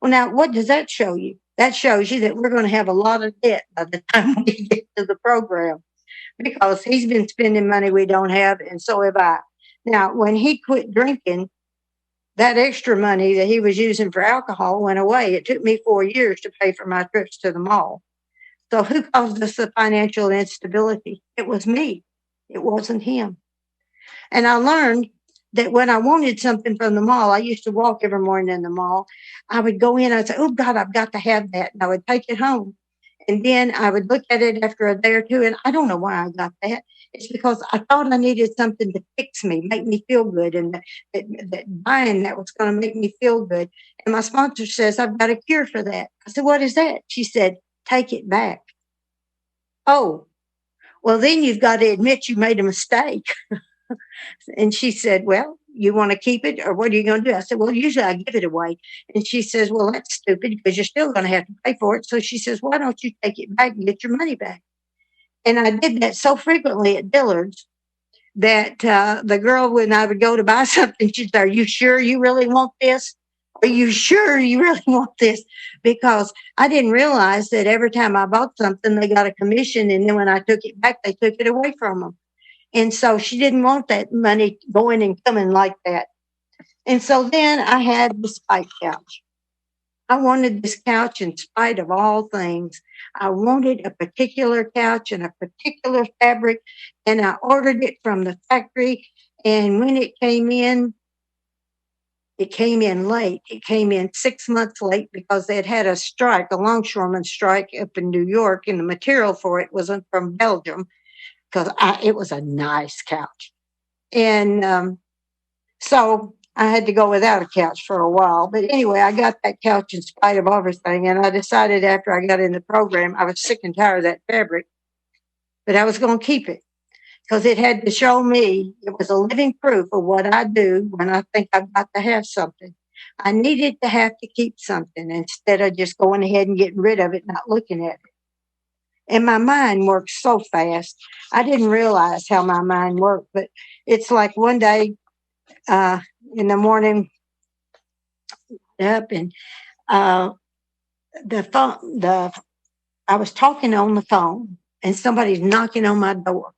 B: Well, now, what does that show you? That shows you that we're going to have a lot of debt by the time we get to the program, because he's been spending money we don't have, and so have I. Now, when he quit drinking, that extra money that he was using for alcohol went away. It took me 4 years to pay for my trips to the mall. So who caused us the financial instability? It was me. It wasn't him. And I learned that when I wanted something from the mall, I used to walk every morning in the mall. I would go in, I'd say, oh God, I've got to have that. And I would take it home. And then I would look at it after a day or two, and I don't know why I got that. It's because I thought I needed something to fix me, make me feel good, and that buying that was going to make me feel good. And my sponsor says, I've got a cure for that. I said, what is that? She said, take it back. Oh, well, then you've got to admit you made a mistake. And she said, well, you want to keep it or what are you going to do? I said, well, usually I give it away. And she says, well, that's stupid because you're still going to have to pay for it. So she says, why don't you take it back and get your money back? And I did that so frequently at Dillard's that the girl, when I would go to buy something, she'd say, are you sure you really want this? Are you sure you really want this? Because I didn't realize that every time I bought something, they got a commission. And then when I took it back, they took it away from them. And so she didn't want that money going and coming like that. And so then I had the spike couch. I wanted this couch in spite of all things. I wanted a particular couch and a particular fabric, and I ordered it from the factory. And when it came in late. It came in 6 months late because they had a strike, a longshoreman strike up in New York, and the material for it wasn't from Belgium because it was a nice couch. And so I had to go without a couch for a while. But anyway, I got that couch in spite of everything. And I decided after I got in the program, I was sick and tired of that fabric, but I was going to keep it because it had to show me it was a living proof of what I do when I think I've got to have something. I needed to have to keep something instead of just going ahead and getting rid of it, not looking at it. And my mind works so fast. I didn't realize how my mind worked, but it's like one day in the morning, up and I was talking on the phone and somebody's knocking on my door.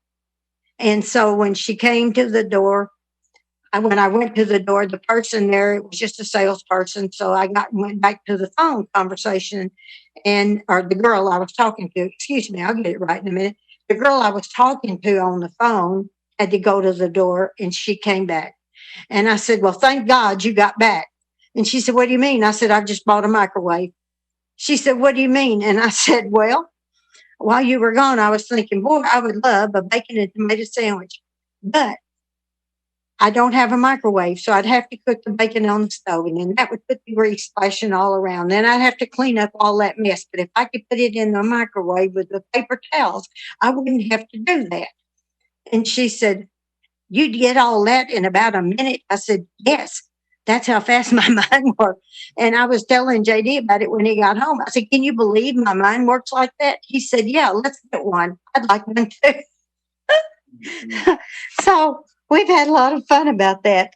B: And so when she came to the door, when I went to the door, the person there, it was just a salesperson. So I went back to the phone conversation or the girl I was talking to, excuse me, I'll get it right in a minute. The girl I was talking to on the phone had to go to the door and she came back. And I said, well, thank God you got back. And she said, what do you mean? I said, I've just bought a microwave. She said, what do you mean? And I said, well, while you were gone, I was thinking, boy, I would love a bacon and tomato sandwich. But I don't have a microwave, so I'd have to cook the bacon on the stove, and then that would put the grease splashing all around. Then I'd have to clean up all that mess. But if I could put it in the microwave with the paper towels, I wouldn't have to do that. And she said, you'd get all that in about a minute? I said, yes. That's how fast my mind works. And I was telling JD about it when he got home. I said, can you believe my mind works like that? He said, yeah, let's get one. I'd like one too. So we've had a lot of fun about that.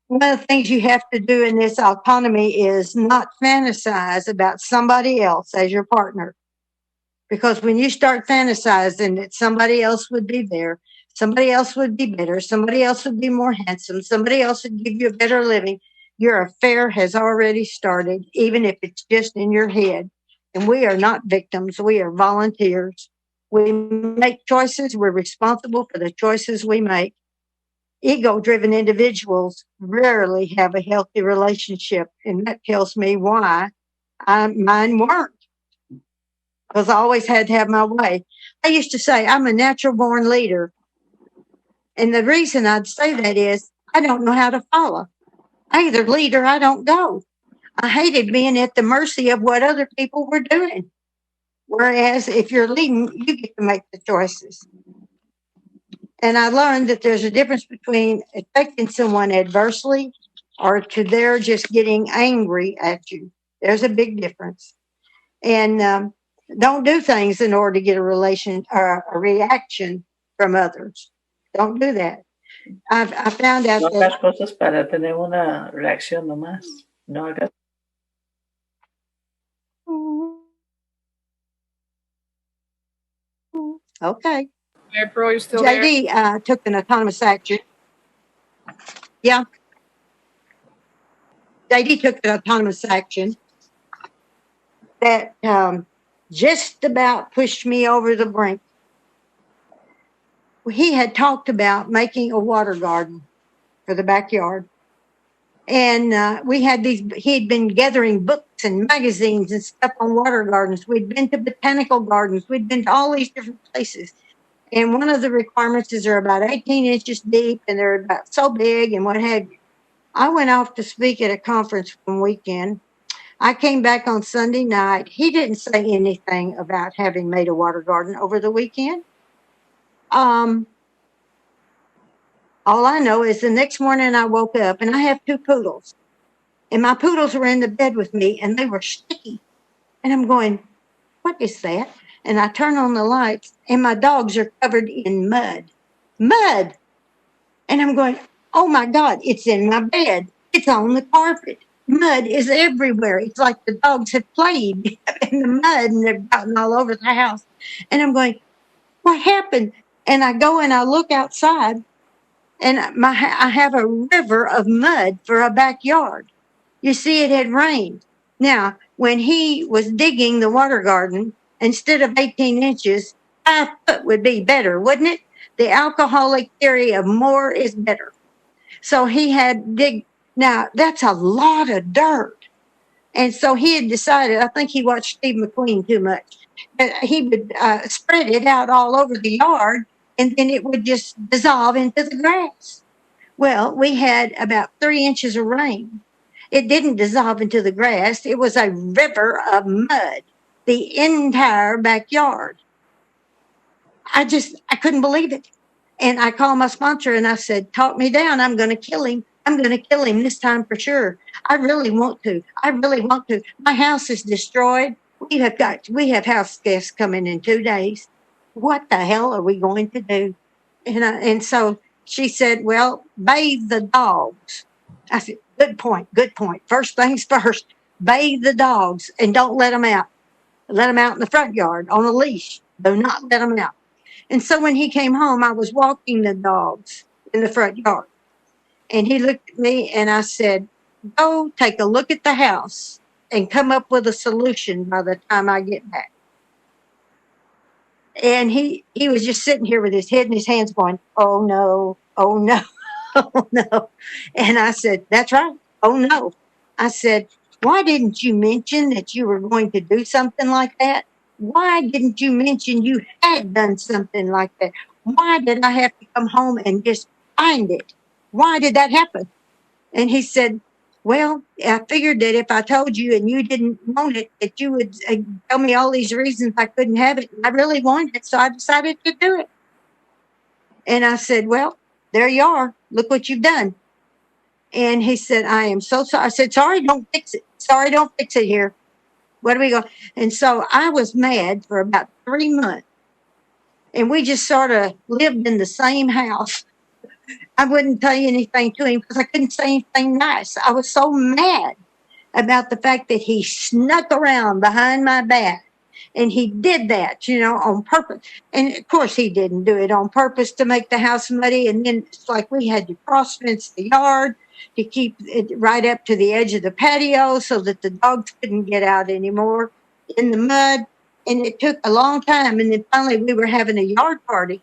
B: One of the things you have to do in this autonomy is not fantasize about somebody else as your partner. Because when you start fantasizing that somebody else would be there, somebody else would be better, somebody else would be more handsome, somebody else would give you a better living, your affair has already started, even if it's just in your head. And we are not victims. We are volunteers. We make choices. We're responsible for the choices we make. Ego-driven individuals rarely have a healthy relationship. And that tells me why mine weren't. Because I always had to have my way. I used to say, I'm a natural-born leader. And the reason I'd say that is I don't know how to follow. I either lead or I don't go. I hated being at the mercy of what other people were doing. Whereas if you're leading, you get to make the choices. And I learned that there's a difference between affecting someone adversely or to their just getting angry at you. There's a big difference. And don't do things in order to get a reaction from others. Don't do that. I found out
C: No
B: that
C: hagas cosas para tener una reacción nomás. No hagas.
B: okay.
A: Mary Pearl, you still there?
B: JD took an autonomous action. Yeah. JD took an autonomous action that just about pushed me over the brink. He had talked about making a water garden for the backyard. And we had he'd been gathering books and magazines and stuff on water gardens. We'd been to botanical gardens. We'd been to all these different places. And one of the requirements is they're about 18 inches deep and they're about so big and what have you. I went off to speak at a conference one weekend. I came back on Sunday night. He didn't say anything about having made a water garden over the weekend. All I know is the next morning I woke up and I have 2 poodles. And my poodles were in the bed with me and they were sticky. And I'm going, what is that? And I turn on the lights and my dogs are covered in mud. Mud! And I'm going, oh my God, it's in my bed. It's on the carpet. Mud is everywhere. It's like the dogs have played in the mud and they've gotten all over the house. And I'm going, what happened? And I go and I look outside and I have a river of mud for a backyard. You see, it had rained. Now, when he was digging the water garden, instead of 18 inches, 5 foot would be better, wouldn't it? The alcoholic theory of more is better. So he had dig. Now, that's a lot of dirt. And so he had decided, I think he watched Steve McQueen too much, that he would spread it out all over the yard and then it would just dissolve into the grass. Well, we had about 3 inches of rain. It didn't dissolve into the grass. It was a river of mud, the entire backyard. I couldn't believe it. And I called my sponsor and I said, talk me down. I'm going to kill him. I'm going to kill him this time for sure. I really want to. I really want to. My house is destroyed. We have house guests coming in 2 days. What the hell are we going to do? And so she said, well, bathe the dogs. I said, good point. First things first, bathe the dogs and don't let them out. Let them out in the front yard on a leash. Do not let them out. And so when he came home, I was walking the dogs in the front yard. And he looked at me and I said, go take a look at the house and come up with a solution by the time I get back. And he was just sitting here with his head in his hands going, oh no, oh no, oh no. And I said, that's right. Oh no. I said, why didn't you mention that you were going to do something like that? Why didn't you mention you had done something like that? Why did I have to come home and just find it? Why did that happen? And he said, well, I figured that if I told you and you didn't want it, that you would tell me all these reasons I couldn't have it. I really wanted it, so I decided to do it. And I said, well, there you are. Look what you've done. And he said, I am so sorry. I said, sorry, don't fix it. Sorry, don't fix it here. Where do we go? And so I was mad for about 3 months. And we just sort of lived in the same house. I wouldn't tell you anything to him because I couldn't say anything nice. I was so mad about the fact that he snuck around behind my back. And he did that, on purpose. And of course, he didn't do it on purpose to make the house muddy. And then it's like we had to cross fence the yard to keep it right up to the edge of the patio so that the dogs couldn't get out anymore in the mud. And it took a long time. And then finally we were having a yard party.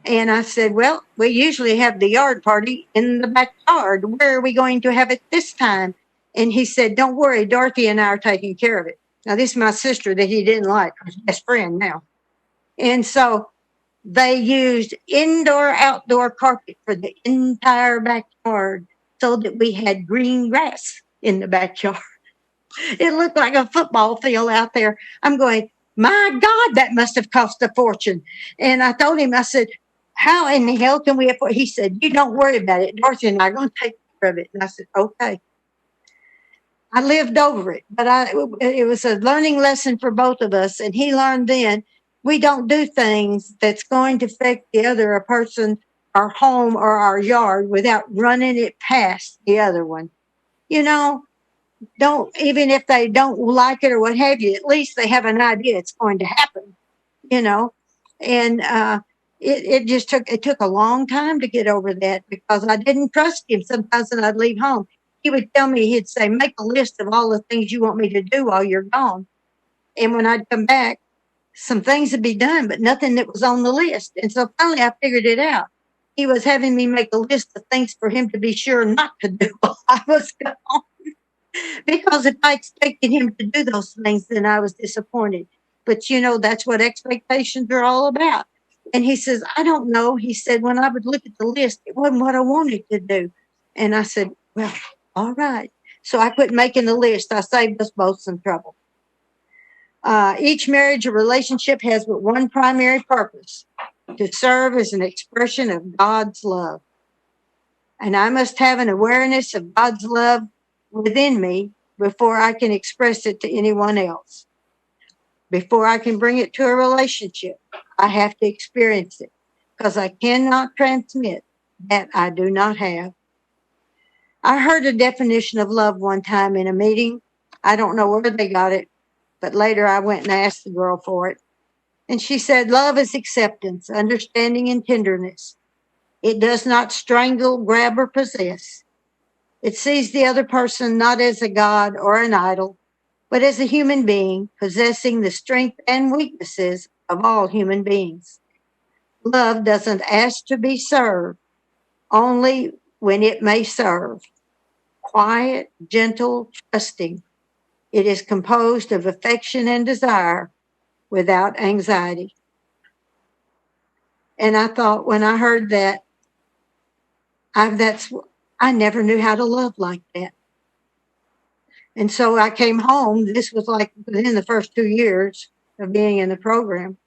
B: And I said, well, we usually have the yard party in the backyard. Where are we going to have it this time? And he said, don't worry, Dorothy and I are taking care of it. Now, this is my sister that he didn't like, his best friend now. And so they used indoor-outdoor carpet for the entire backyard so that we had green grass in the backyard. It looked like a football field out there. I'm going, my God, that must have cost a fortune. And I told him, I said, how in the hell can we afford? He said, you don't worry about it. Dorothy and I are going to take care of it. And I said, okay. I lived over it, but it was a learning lesson for both of us. And he learned then we don't do things that's going to affect the other person, our home or our yard without running it past the other one. Don't, even if they don't like it or what have you, at least they have an idea it's going to happen, and it took a long time to get over that because I didn't trust him. Sometimes when I'd leave home, he would tell me, he'd say, make a list of all the things you want me to do while you're gone. And when I'd come back, some things would be done, but nothing that was on the list. And so finally I figured it out. he was having me make a list of things for him to be sure not to do while I was gone. Because if I expected him to do those things, then I was disappointed. But that's what expectations are all about. And he says, I don't know. He said, when I would look at the list, it wasn't what I wanted to do. And I said, well, all right. So I quit making the list. I saved us both some trouble. Each marriage or relationship has but one primary purpose: to serve as an expression of God's love. And I must have an awareness of God's love within me before I can express it to anyone else. Before I can bring it to a relationship, I have to experience it, because I cannot transmit that I do not have. I heard a definition of love one time in a meeting. I don't know where they got it, but later I went and asked the girl for it. And she said, love is acceptance, understanding, and tenderness. It does not strangle, grab, or possess. It sees the other person not as a god or an idol, but as a human being possessing the strength and weaknesses of all human beings. Love doesn't ask to be served, only when it may serve. Quiet, gentle, trusting. It is composed of affection and desire without anxiety. And I thought, when I heard that, I never knew how to love like that. And so I came home. This was like within the first 2 years of being in the program.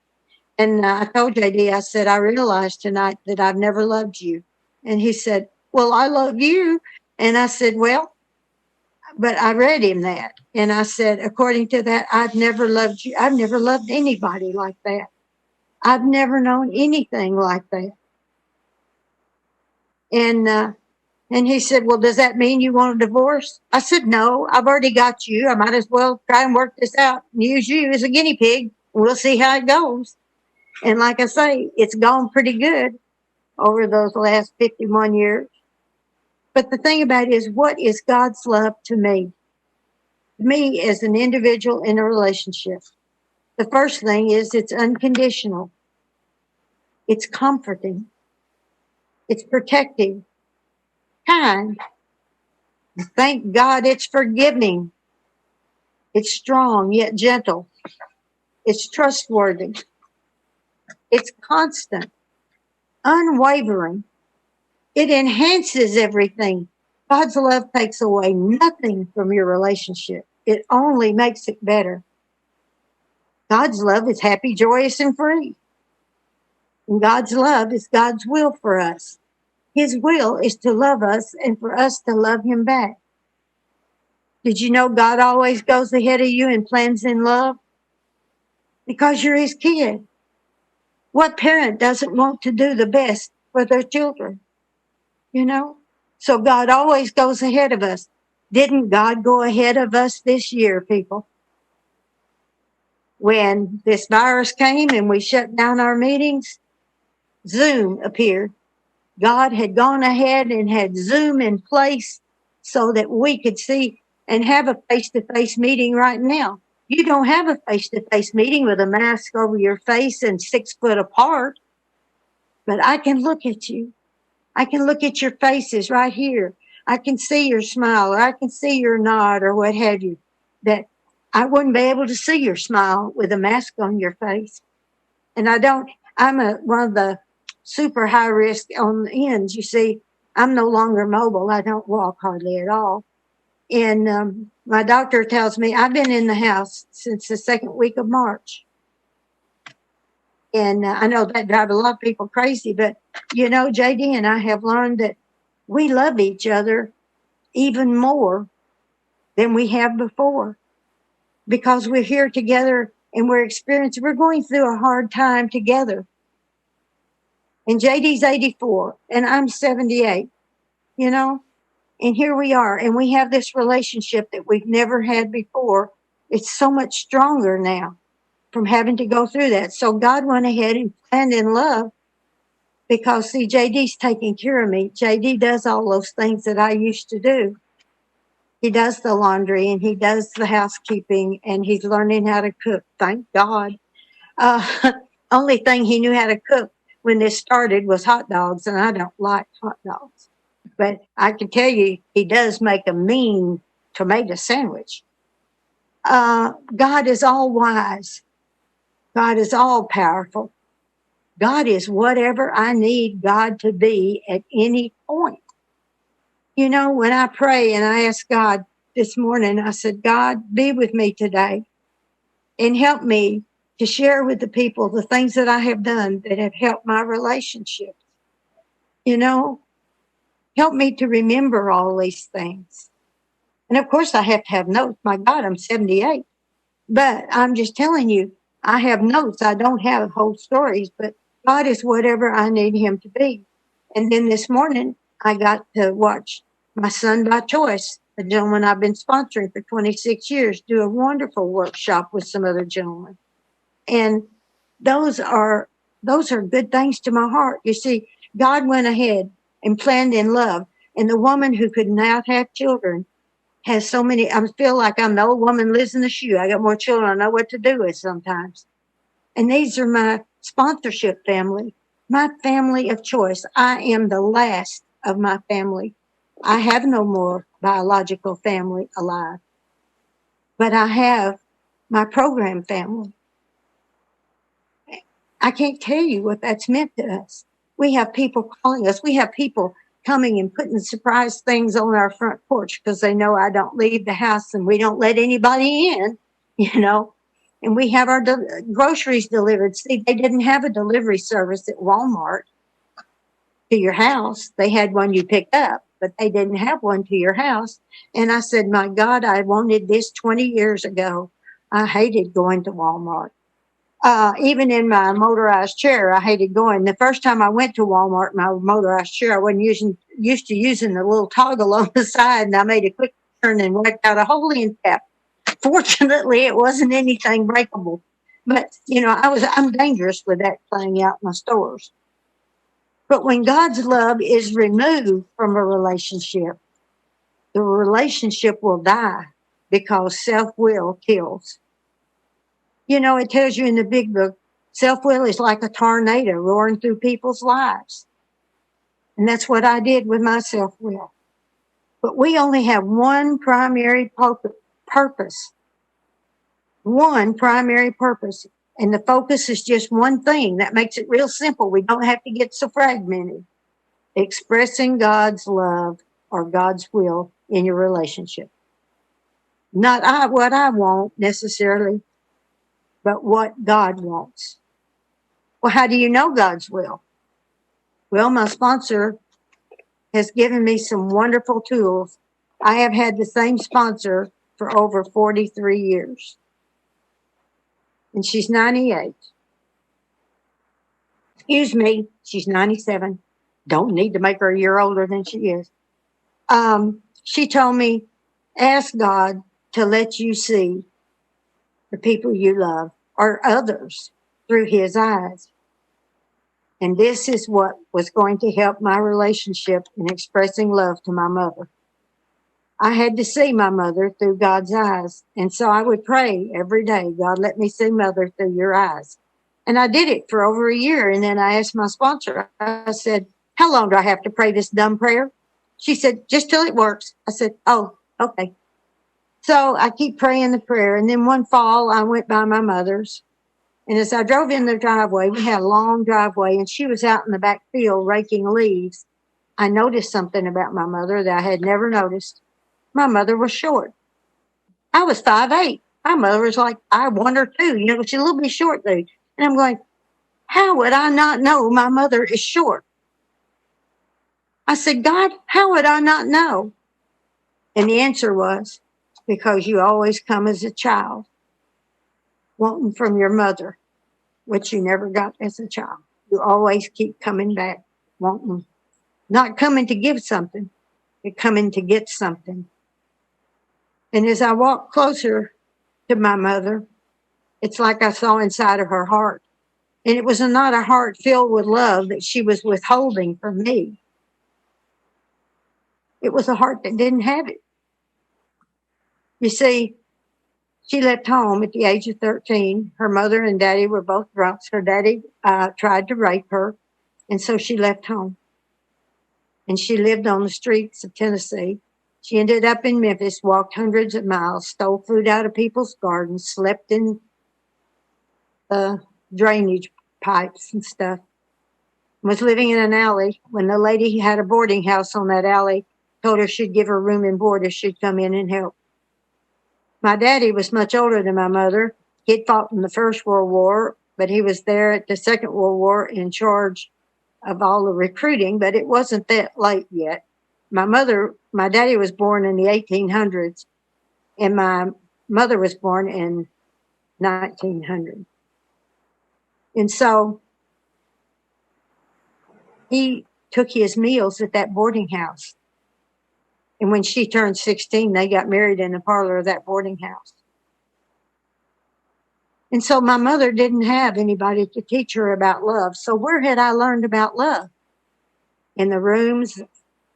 B: And I told JD, I said, I realized tonight that I've never loved you. And he said, well, I love you. And I said, well, but I read him that. And I said, according to that, I've never loved you. I've never loved anybody like that. I've never known anything like that. And he said, well, does that mean you want a divorce? I said, no, I've already got you. I might as well try and work this out and use you as a guinea pig. We'll see how it goes. And like I say, it's gone pretty good over those last 51 years. But the thing about it is, what is God's love to me? Me as an individual in a relationship. The first thing is it's unconditional. It's comforting. It's protective. Kind. Thank God it's forgiving. It's strong yet gentle. It's trustworthy. It's constant. Unwavering. It enhances everything. God's love takes away nothing from your relationship. It only makes it better. God's love is happy, joyous, and free. And God's love is God's will for us. His will is to love us and for us to love him back. Did you know God always goes ahead of you and plans in love? Because you're his kid. What parent doesn't want to do the best for their children? So God always goes ahead of us. Didn't God go ahead of us this year, people? When this virus came and we shut down our meetings, Zoom appeared. God had gone ahead and had Zoom in place so that we could see and have a face-to-face meeting right now. You don't have a face-to-face meeting with a mask over your face and 6 foot apart, but I can look at you. I can look at your faces right here. I can see your smile, or I can see your nod, or what have you. That I wouldn't be able to see your smile with a mask on your face. And I'm one of the super high risk on the ends. You see, I'm no longer mobile. I don't walk hardly at all. And my doctor tells me I've been in the house since the second week of March. And I know that drives a lot of people crazy, but JD and I have learned that we love each other even more than we have before, because we're here together and we're going through a hard time together. And JD's 84 and I'm 78, and here we are, and we have this relationship that we've never had before. It's so much stronger now from having to go through that. So God went ahead and planned in love, because see, JD's taking care of me. JD does all those things that I used to do. He does the laundry and he does the housekeeping, and he's learning how to cook. Thank God. Only thing he knew how to cook when this started was hot dogs, and I don't like hot dogs. But I can tell you, he does make a mean tomato sandwich. God is all wise. God is all powerful. God is whatever I need God to be at any point. You know, when I pray and I ask God this morning, I said, God, be with me today and help me to share with the people the things that I have done that have helped my relationships. You know, help me to remember all these things. And of course, I have to have notes. My God, I'm 78. But I'm just telling you, I have notes. I don't have whole stories, but God is whatever I need him to be. And then this morning, I got to watch my son by choice, a gentleman I've been sponsoring for 26 years, do a wonderful workshop with some other gentlemen. And those are good things to my heart. You see, God went ahead and planned in love. And the woman who could not have children has so many. I feel like I'm the old woman lives in the shoe. I got more children I know what to do with sometimes. And these are my sponsorship family, my family of choice. I am the last of my family. I have no more biological family alive, but I have my program family. I can't tell you what that's meant to us. We have people calling us. We have people coming and putting surprise things on our front porch because they know I don't leave the house and we don't let anybody in, you know. And we have our groceries delivered. See, they didn't have a delivery service at Walmart to your house. They had one you pick up, but they didn't have one to your house. And I said, my God, I wanted this 20 years ago. I hated going to Walmart. Even in my motorized chair, I hated going. The first time I went to Walmart, my motorized chair, I wasn't used to using the little toggle on the side, and I made a quick turn and whacked out a hole in tap. Fortunately, it wasn't anything breakable. But, you know, I'm dangerous with that playing out in my stores. But when God's love is removed from a relationship, the relationship will die because self-will kills. You know, it tells you in the big book, self-will is like a tornado roaring through people's lives. And that's what I did with my self-will. But we only have one primary purpose. One primary purpose. And the focus is just one thing. That makes it real simple. We don't have to get so fragmented. Expressing God's love or God's will in your relationship. Not what I want necessarily, but what God wants. Well, how do you know God's will? Well, my sponsor has given me some wonderful tools. I have had the same sponsor for over 43 years. And she's 98. Excuse me, she's 97. Don't need to make her a year older than she is. She told me, ask God to let you see the people you love or others through his eyes. And this is what was going to help my relationship in expressing love to my mother. I had to see my mother through God's eyes. And so I would pray every day, God, let me see mother through your eyes. And I did it for over a year. And then I asked my sponsor, I said, how long do I have to pray this dumb prayer? She said, just till it works. I said, oh, okay. So I keep praying the prayer. And then one fall, I went by my mother's. And as I drove in the driveway, we had a long driveway, and she was out in the back field raking leaves. I noticed something about my mother that I had never noticed. My mother was short. I was 5'8". My mother was like 5'1" or 2. You know, she's a little bit short, dude. And I'm going, how would I not know my mother is short? I said, God, how would I not know? And the answer was, because you always come as a child, wanting from your mother, which you never got as a child. You always keep coming back, wanting, not coming to give something, but coming to get something. And as I walked closer to my mother, it's like I saw inside of her heart. And it was not a heart filled with love that she was withholding from me. It was a heart that didn't have it. You see, she left home at the age of 13. Her mother and daddy were both drunks. Her daddy tried to rape her. And so she left home. And she lived on the streets of Tennessee. She ended up in Memphis, walked hundreds of miles, stole food out of people's gardens, slept in drainage pipes and stuff. Was living in an alley when the lady who had a boarding house on that alley told her she'd give her room and board if she'd come in and help. My daddy was much older than my mother. He'd fought in the First World War, but he was there at the Second World War in charge of all the recruiting, but it wasn't that late yet. My daddy was born in the 1800s, and my mother was born in 1900. And so he took his meals at that boarding house. And when she turned 16, they got married in the parlor of that boarding house. And so my mother didn't have anybody to teach her about love. So where had I learned about love? In the rooms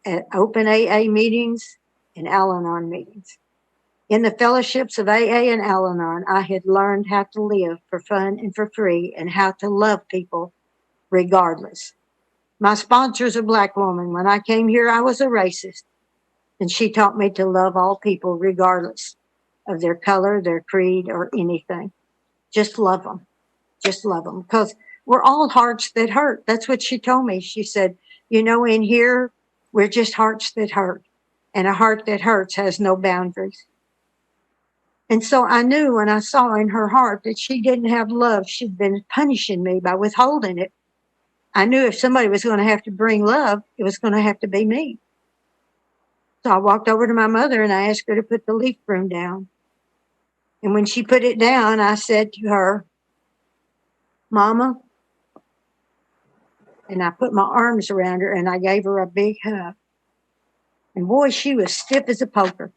B: at open AA meetings and Al-Anon meetings. In the fellowships of AA and Al-Anon, I had learned how to live for fun and for free and how to love people regardless. My sponsor's a black woman. When I came here, I was a racist. And she taught me to love all people regardless of their color, their creed, or anything. Just love them. Just love them. Because we're all hearts that hurt. That's what she told me. She said, you know, in here, we're just hearts that hurt. And a heart that hurts has no boundaries. And so I knew when I saw in her heart that she didn't have love, she'd been punishing me by withholding it. I knew if somebody was going to have to bring love, it was going to have to be me. So I walked over to my mother and I asked her to put the leaf broom down. And when she put it down, I said to her, Mama, and I put my arms around her and I gave her a big hug. And boy, she was stiff as a poker.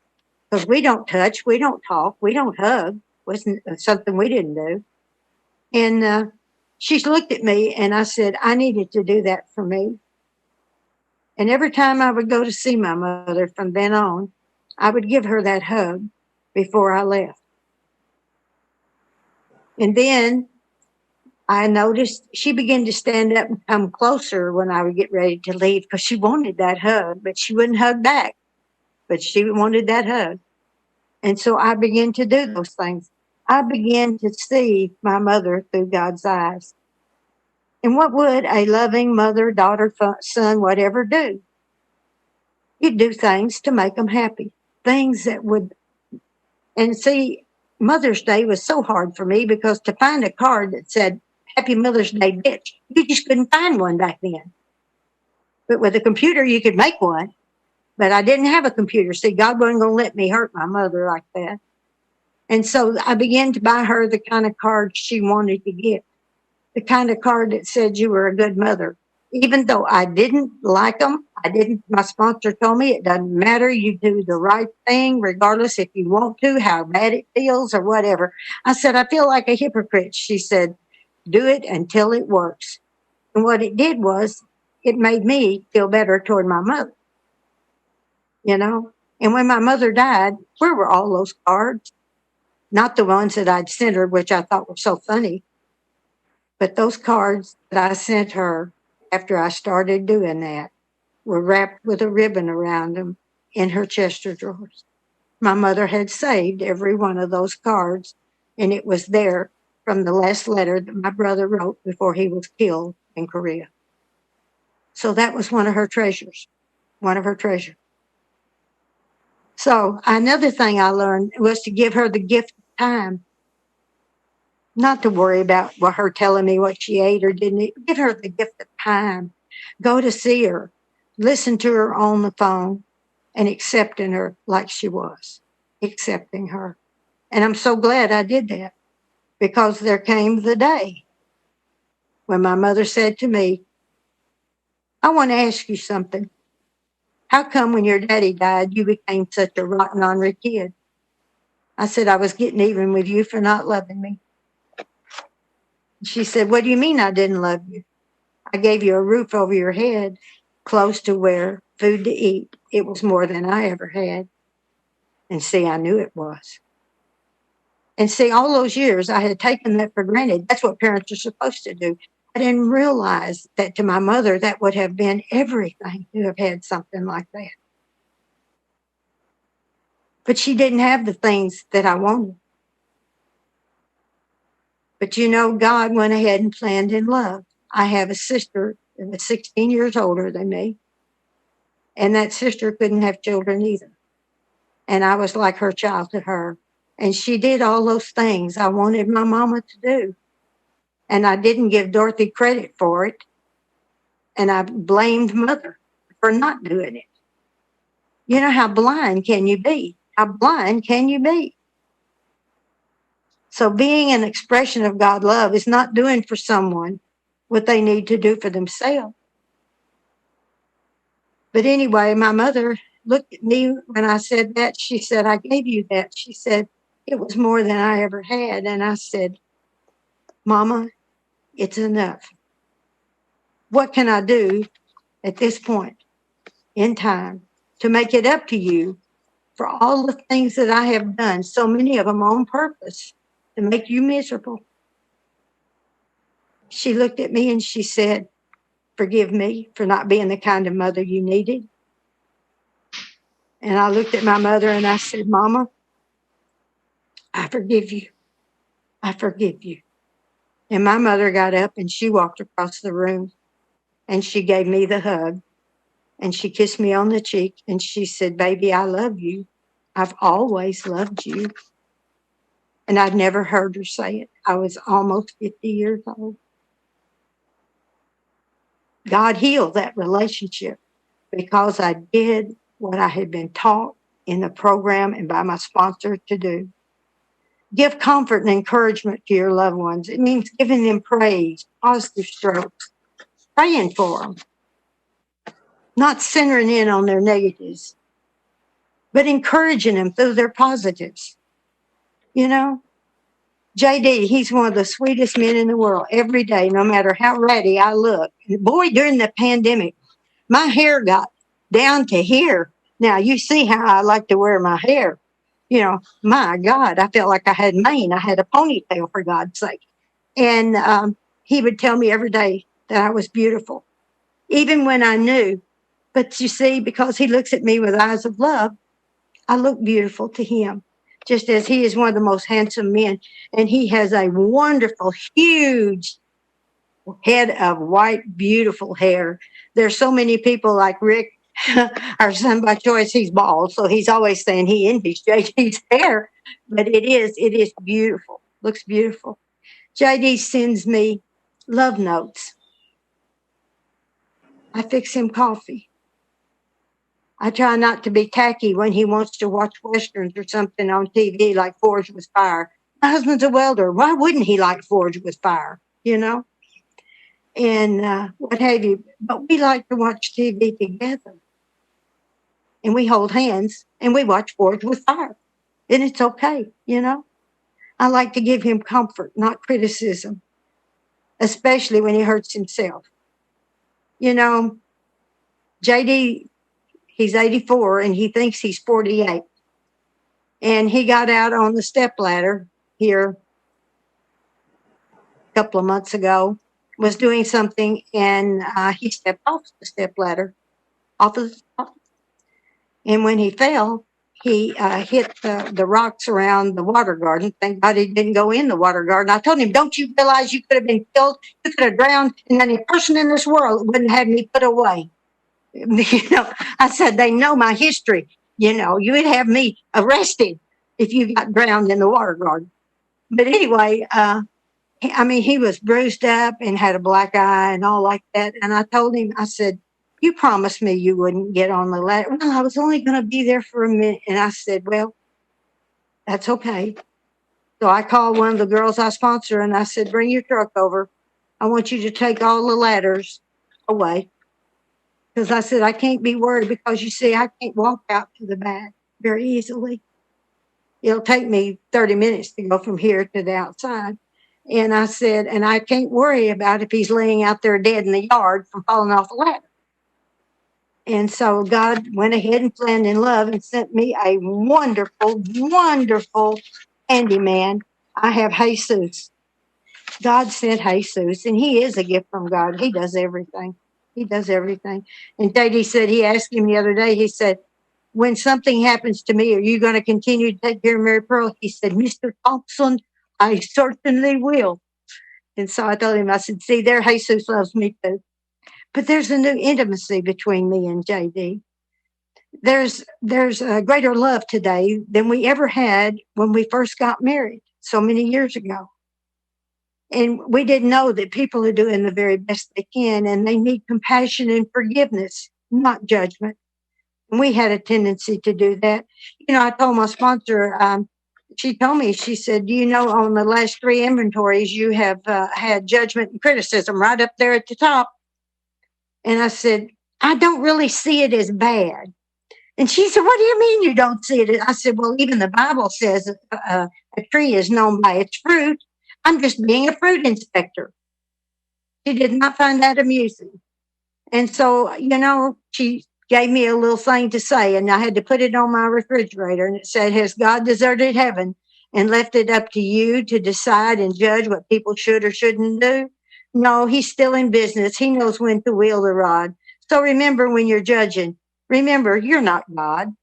B: Because we don't touch, we don't talk, we don't hug. Wasn't something we didn't do. And she looked at me and I said, I needed to do that for me. And every time I would go to see my mother from then on, I would give her that hug before I left. And then I noticed she began to stand up and come closer when I would get ready to leave because she wanted that hug, but she wouldn't hug back. But she wanted that hug. And so I began to do those things. I began to see my mother through God's eyes. And what would a loving mother, daughter, son, whatever do? You'd do things to make them happy. Things that would, and see, Mother's Day was so hard for me because to find a card that said, Happy Mother's Day, bitch, you just couldn't find one back then. But with a computer, you could make one. But I didn't have a computer. See, God wasn't going to let me hurt my mother like that. And so I began to buy her the kind of card she wanted to get. The kind of card that said you were a good mother. Even though I didn't like them, my sponsor told me it doesn't matter. You do the right thing, regardless if you want to, how bad it feels or whatever. I said, I feel like a hypocrite. She said, do it until it works. And what it did was it made me feel better toward my mother. You know, and when my mother died, where were all those cards? Not the ones that I'd sent her, which I thought were so funny, but those cards that I sent her after I started doing that were wrapped with a ribbon around them in her Chester drawers. My mother had saved every one of those cards, and it was there from the last letter that my brother wrote before he was killed in Korea. So that was one of her treasures, one of her treasures. So another thing I learned was to give her the gift of time. Not to worry about her telling me what she ate or didn't eat. Give her the gift of time. Go to see her. Listen to her on the phone and accepting her like she was. Accepting her. And I'm so glad I did that because there came the day when my mother said to me, I want to ask you something. How come when your daddy died, you became such a rotten, ornery kid? I said, I was getting even with you for not loving me. She said, what do you mean I didn't love you? I gave you a roof over your head, clothes to wear, food to eat. It was more than I ever had. And see, I knew it was. And see, all those years I had taken that for granted. That's what parents are supposed to do. I didn't realize that to my mother, that would have been everything to have had something like that. But she didn't have the things that I wanted. But you know, God went ahead and planned in love. I have a sister that was 16 years older than me, and that sister couldn't have children either. And I was like her child to her. And she did all those things I wanted my mama to do. And I didn't give Dorothy credit for it. And I blamed Mother for not doing it. You know, how blind can you be? How blind can you be? So being an expression of God's love is not doing for someone what they need to do for themselves. But anyway, my mother looked at me when I said that. She said, I gave you that. She said, it was more than I ever had. And I said, Mama, it's enough. What can I do at this point in time to make it up to you for all the things that I have done, so many of them on purpose, to make you miserable? She looked at me and she said, forgive me for not being the kind of mother you needed. And I looked at my mother and I said, Mama, I forgive you. I forgive you. And my mother got up and she walked across the room and she gave me the hug and she kissed me on the cheek and she said, baby, I love you. I've always loved you. And I'd never heard her say it. I was almost 50 years old. God healed that relationship because I did what I had been taught in the program and by my sponsor to do. Give comfort and encouragement to your loved ones. It means giving them praise, positive strokes, praying for them, not centering in on their negatives, but encouraging them through their positives. You know, JD, he's one of the sweetest men in the world. Every day, no matter how ratty I look. And boy, during the pandemic, my hair got down to here. Now, you see how I like to wear my hair. You know, my God, I felt like I had mane. I had a ponytail, for God's sake. And he would tell me every day that I was beautiful, even when I knew. But you see, because he looks at me with eyes of love, I look beautiful to him, just as he is one of the most handsome men. And he has a wonderful, huge head of white, beautiful hair. There's so many people like Rick, our son by choice, he's bald, so he's always saying he envies JD's hair. But it is beautiful, looks beautiful. JD sends me love notes. I fix him coffee. I try not to be tacky when he wants to watch Westerns or something on TV like Forged with Fire. My husband's a welder. Why wouldn't he like Forged with Fire, you know? And what have you. But we like to watch TV together. And we hold hands and we watch Forged with Fire. And it's okay, you know? I like to give him comfort, not criticism, especially when he hurts himself. You know, JD, he's 84 and he thinks he's 48. And he got out on the stepladder here a couple of months ago, was doing something, and he stepped off the stepladder, off of the top. And when he fell, he hit the rocks around the water garden. Thank God he didn't go in the water garden. I told him, don't you realize you could have been killed? You could have drowned, and any person in this world wouldn't have me put away. You know, I said, they know my history. You know, you would have me arrested if you got drowned in the water garden. But anyway, he was bruised up and had a black eye and all like that. And I told him, I said, you promised me you wouldn't get on the ladder. Well, I was only going to be there for a minute. And I said, well, that's okay. So I called one of the girls I sponsor and I said, bring your truck over. I want you to take all the ladders away. Because I said, I can't be worried because, you see, I can't walk out to the back very easily. It'll take me 30 minutes to go from here to the outside. And I said, and I can't worry about if he's laying out there dead in the yard from falling off the ladder. And so God went ahead and planned in love and sent me a wonderful, wonderful handyman. I have Jesus. God sent Jesus, and he is a gift from God. He does everything. He does everything. And JD said, he asked him the other day, he said, when something happens to me, are you going to continue to take care of Mary Pearl? He said, Mr. Thompson, I certainly will. And so I told him, I said, see, there, Jesus loves me too. But there's a new intimacy between me and JD. There's a greater love today than we ever had when we first got married so many years ago. And we didn't know that people are doing the very best they can, and they need compassion and forgiveness, not judgment. And we had a tendency to do that. You know, I told my sponsor, she told me, she said, do you know on the last 3 inventories, you have had judgment and criticism right up there at the top. And I said, I don't really see it as bad. And she said, what do you mean you don't see it? I said, well, even the Bible says a tree is known by its fruit. I'm just being a fruit inspector. She did not find that amusing. And so, you know, she gave me a little thing to say, and I had to put it on my refrigerator. And it said, has God deserted heaven and left it up to you to decide and judge what people should or shouldn't do? No, he's still in business. He knows when to wield the rod. So remember, when you're judging, remember, you're not God.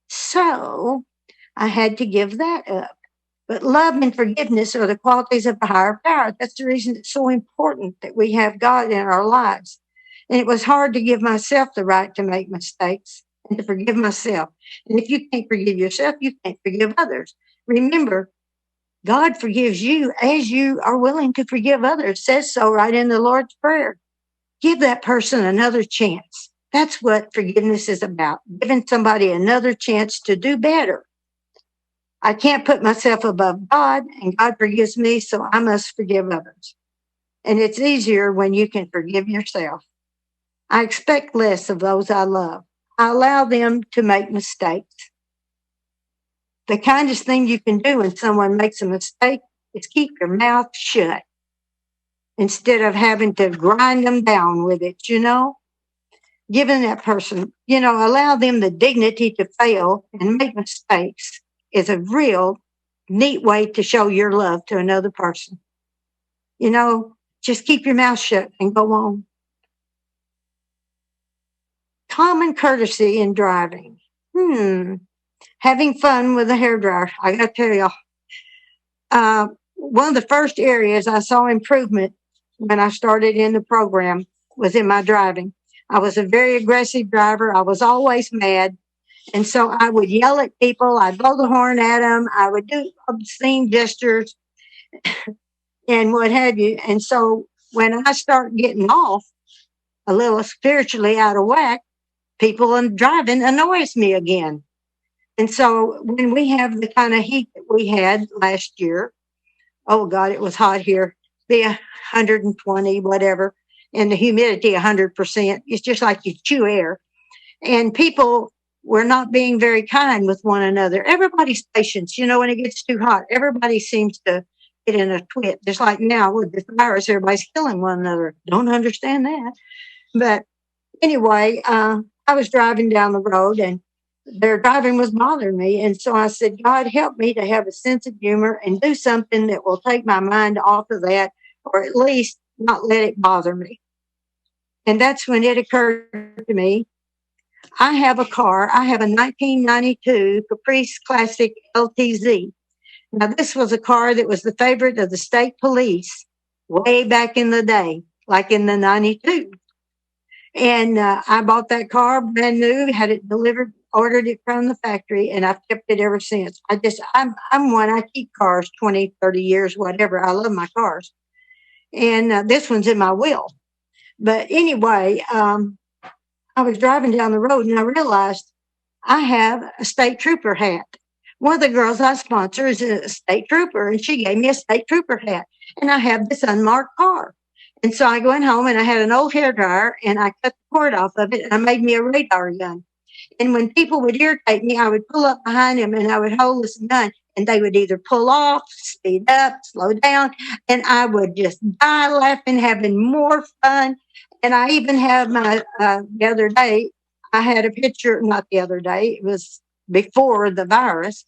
B: So I had to give that up. But love and forgiveness are the qualities of a higher power. That's the reason it's so important that we have God in our lives. And it was hard to give myself the right to make mistakes and to forgive myself. And if you can't forgive yourself, you can't forgive others. Remember, God forgives you as you are willing to forgive others. It says so right in the Lord's Prayer. Give that person another chance. That's what forgiveness is about, giving somebody another chance to do better. I can't put myself above God, and God forgives me, so I must forgive others. And it's easier when you can forgive yourself. I expect less of those I love. I allow them to make mistakes. The kindest thing you can do when someone makes a mistake is keep your mouth shut instead of having to grind them down with it, you know? Giving that person, you know, allow them the dignity to fail and make mistakes is a real neat way to show your love to another person. You know, just keep your mouth shut and go on. Common courtesy in driving. Having fun with a hairdryer. I got to tell y'all, one of the first areas I saw improvement when I started in the program was in my driving. I was a very aggressive driver. I was always mad. And so I would yell at people. I'd blow the horn at them. I would do obscene gestures and what have you. And so when I start getting off a little spiritually out of whack, people in driving annoys me again. And so when we have the kind of heat that we had last year, oh God, it was hot here, be 120, whatever, and the humidity 100%. It's just like you chew air. And people were not being very kind with one another. Everybody's patience, you know, when it gets too hot, everybody seems to get in a twit. Just like now with this virus, everybody's killing one another. Don't understand that. But anyway, I was driving down the road and their driving was bothering me. And so I said, God, help me to have a sense of humor and do something that will take my mind off of that, or at least not let it bother me. And that's when it occurred to me, I have a car. I have a 1992 Caprice Classic LTZ. Now, this was a car that was the favorite of the state police way back in the day, like in the 92. And I bought that car brand new, had it delivered, ordered it from the factory, and I've kept it ever since. I'm one, I keep cars 20, 30 years, whatever. I love my cars. And this one's in my will. But anyway, I was driving down the road and I realized I have a state trooper hat. One of the girls I sponsor is a state trooper, and she gave me a state trooper hat. And I have this unmarked car. And so I went home and I had an old hairdryer and I cut the cord off of it and I made me a radar gun. And when people would irritate me, I would pull up behind them and I would hold this gun and they would either pull off, speed up, slow down, and I would just die laughing, having more fun. And I even have my, the other day, I had a picture, not the other day, it was before the virus.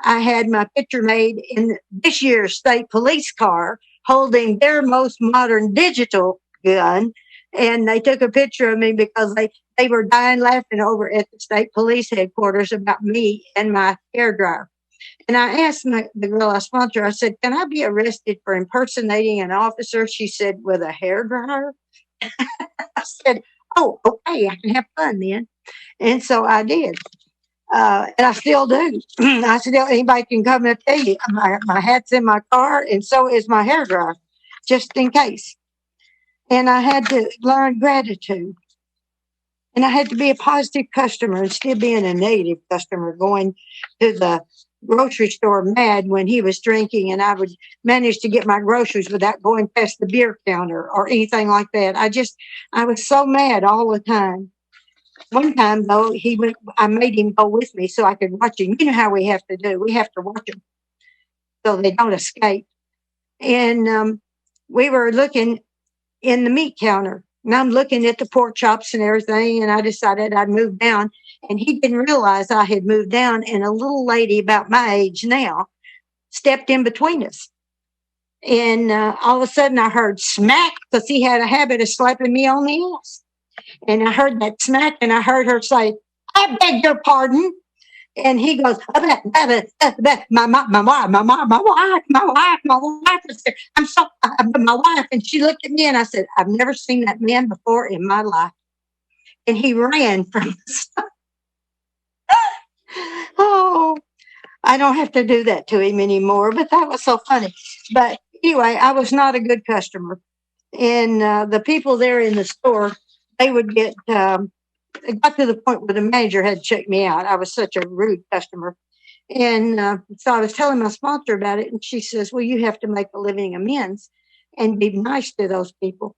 B: I had my picture made in this year's state police car holding their most modern digital gun. And they took a picture of me because they were dying laughing over at the state police headquarters about me and my hairdryer. And I asked the girl I sponsored, I said, can I be arrested for impersonating an officer? She said, with a hairdryer? I said, oh, okay, I can have fun then. And so I did. And I still do. Anybody can come and tell you, my hat's in my car, and so is my hairdryer, just in case. And I had to learn gratitude. And I had to be a positive customer instead of being a negative customer, going to the grocery store mad when he was drinking, and I would manage to get my groceries without going past the beer counter or anything like that. I was so mad all the time. One time, though, I made him go with me so I could watch him. You know how we have to do. We have to watch them so they don't escape. And we were looking in the meat counter, and I'm looking at the pork chops and everything, and I decided I'd move down. And he didn't realize I had moved down, and a little lady about my age now stepped in between us. And all of a sudden, I heard smack, because he had a habit of slapping me on the ass. And I heard that smack, and I heard her say, I beg your pardon. And he goes, my wife. I'm so, my wife. And she looked at me, and I said, I've never seen that man before in my life. And he ran from us. Oh, I don't have to do that to him anymore, but that was so funny. But anyway, I was not a good customer. And the people there in the store, they would get, it got to the point where the manager had to check me out. I was such a rude customer. And so I was telling my sponsor about it, and she says, well, you have to make a living amends and be nice to those people.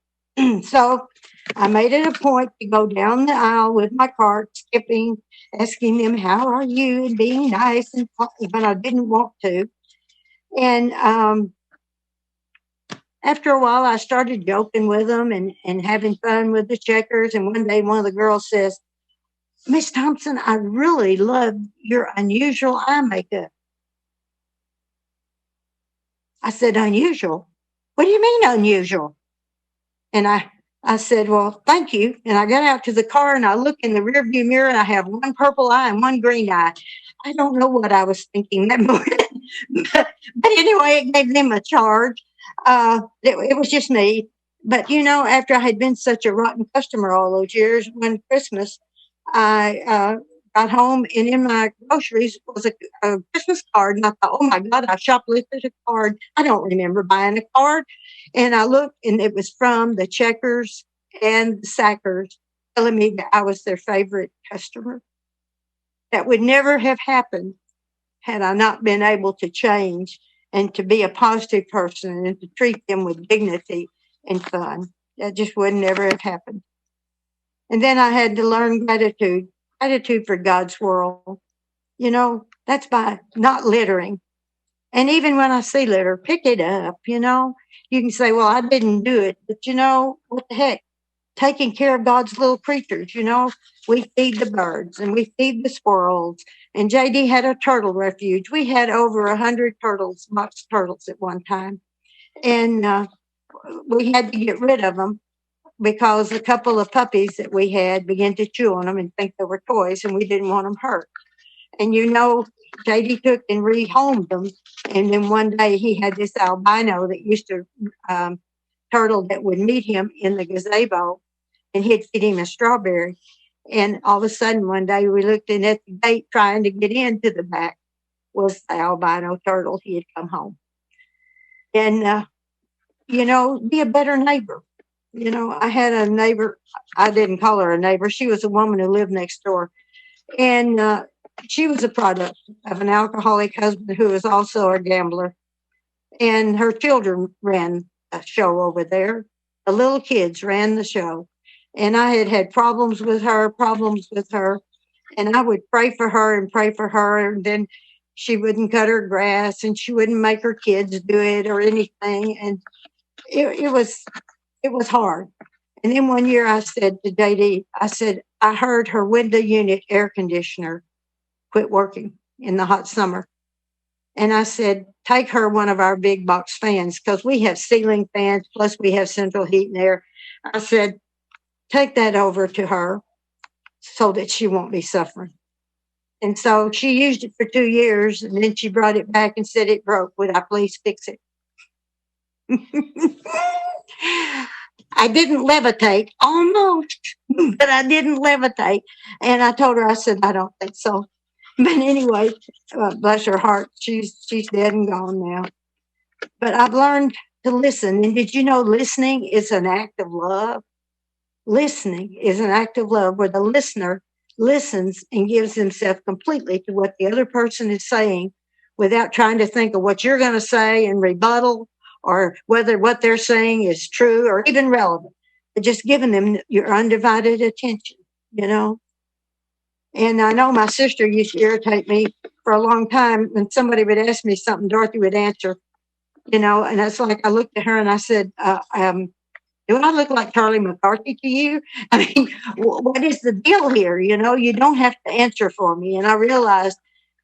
B: So I made it a point to go down the aisle with my cart, skipping, asking them, how are you, and being nice, and but I didn't want to. And after a while, I started joking with them and having fun with the checkers. And one day, one of the girls says, Miss Thompson, I really love your unusual eye makeup. I said, unusual? What do you mean unusual? And I said, well, thank you. And I got out to the car, and I look in the rearview mirror, and I have one purple eye and one green eye. I don't know what I was thinking that morning. but anyway, it gave them a charge. It was just me. But, after I had been such a rotten customer all those years, one Christmas, I got home, and in my groceries was a Christmas card. And I thought, oh, my God, I shoplifted a card. I don't remember buying a card. And I looked, and it was from the Checkers and the Sackers, telling me that I was their favorite customer. That would never have happened had I not been able to change and to be a positive person and to treat them with dignity and fun. That just would never have happened. And then I had to learn gratitude for God's world. That's by not littering. And even when I see litter, pick it up, You can say, well, I didn't do it. But, what the heck? Taking care of God's little creatures, We feed the birds and we feed the squirrels. And JD had a turtle refuge. We had over 100 turtles, box turtles at one time. And we had to get rid of them because a couple of puppies that we had began to chew on them and think they were toys, and we didn't want them hurt. And JD took and rehomed them. And then one day he had this albino that used to turtle that would meet him in the gazebo, and he'd feed him a strawberry. And all of a sudden one day we looked in at the gate trying to get into the back was the albino turtle. He had come home. And, be a better neighbor. I had a neighbor. I didn't call her a neighbor. She was a woman who lived next door. And she was a product of an alcoholic husband who was also a gambler. And her children ran a show over there. The little kids ran the show. And I had problems with her. And I would pray for her. And then she wouldn't cut her grass, and she wouldn't make her kids do it or anything. And it was hard. And then one year I said to JD, I heard her window unit air conditioner quit working in the hot summer. And I said, take her one of our big box fans, because we have ceiling fans, plus we have central heat and air. I said, take that over to her so that she won't be suffering. And so she used it for 2 years, and then she brought it back and said it broke. Would I please fix it? I didn't levitate, almost, but I didn't levitate. And I told her, I said, I don't think so. But anyway, bless her heart, she's dead and gone now. But I've learned to listen. And did you know listening is an act of love? Listening is an act of love where the listener listens and gives himself completely to what the other person is saying without trying to think of what you're going to say and rebuttal, or whether what they're saying is true or even relevant, but just giving them your undivided attention, you know. And I know my sister used to irritate me for a long time. When somebody would ask me something, Dorothy would answer, you know, and it's like I looked at her and I said, do I look like Charlie McCarthy to you? I mean, what is the deal here? You know, you don't have to answer for me. And I realized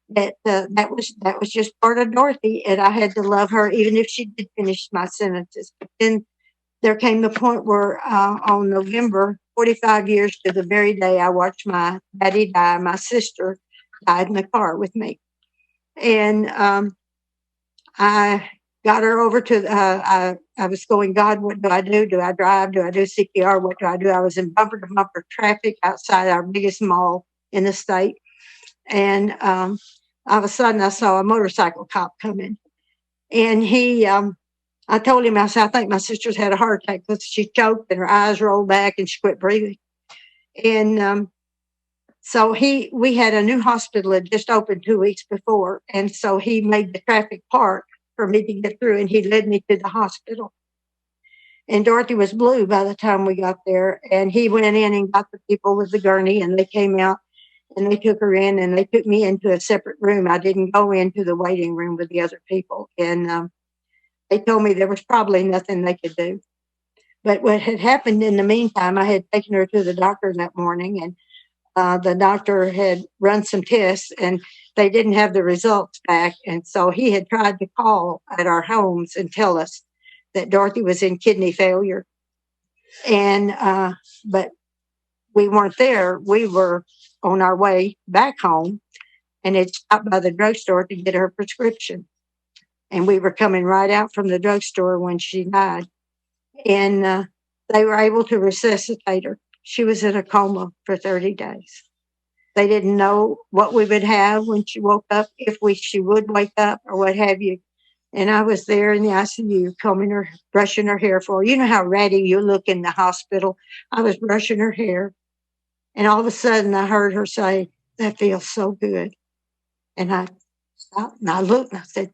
B: that that was just part of Dorothy, and I had to love her even if she did finish my sentences. But then there came the point where on November, 45 years to the very day I watched my daddy die, my sister died in the car with me. And I got her over to, I was going, God, what do I do? Do I drive? Do I do CPR? What do I do? I was in bumper to bumper traffic outside our biggest mall in the state. And all of a sudden I saw a motorcycle cop coming. And I told him, I said, I think my sister's had a heart attack because she choked and her eyes rolled back and she quit breathing. And so we had a new hospital that just opened 2 weeks before. And so he made the traffic park for me to get through, and he led me to the hospital. And Dorothy was blue by the time we got there. And he went in and got the people with the gurney, and they came out and they took her in, and they took me into a separate room. I didn't go into the waiting room with the other people. And they told me there was probably nothing they could do. But what had happened in the meantime, I had taken her to the doctor that morning, and the doctor had run some tests, and they didn't have the results back. And so he had tried to call at our homes and tell us that Dorothy was in kidney failure. And but we weren't there. We were on our way back home, and had stopped by the drugstore to get her prescription. And we were coming right out from the drugstore when she died. And they were able to resuscitate her. She was in a coma for 30 days. They didn't know what we would have when she woke up, if she would wake up or what have you. And I was there in the ICU, combing her, brushing her hair for her. You know how ratty you look in the hospital. I was brushing her hair. And all of a sudden I heard her say, that feels so good. And I stopped and I looked and I said,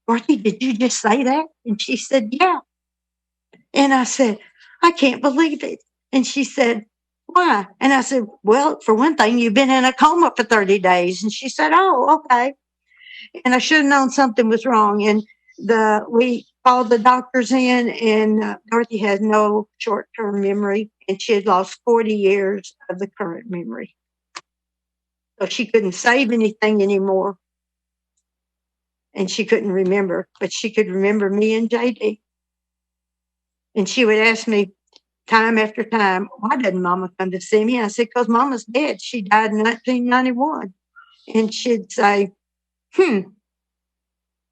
B: Dorothy, did you just say that? And she said, yeah. And I said, I can't believe it. And she said, why? And I said, well, for one thing, you've been in a coma for 30 days. And she said, oh, okay. And I should have known something was wrong. And we called the doctors in, and Dorothy had no short-term memory, and she had lost 40 years of the current memory. So she couldn't save anything anymore. And she couldn't remember, but she could remember me and JD. And she would ask me time after time, why didn't Mama come to see me? I said, because Mama's dead. She died in 1991. And she'd say,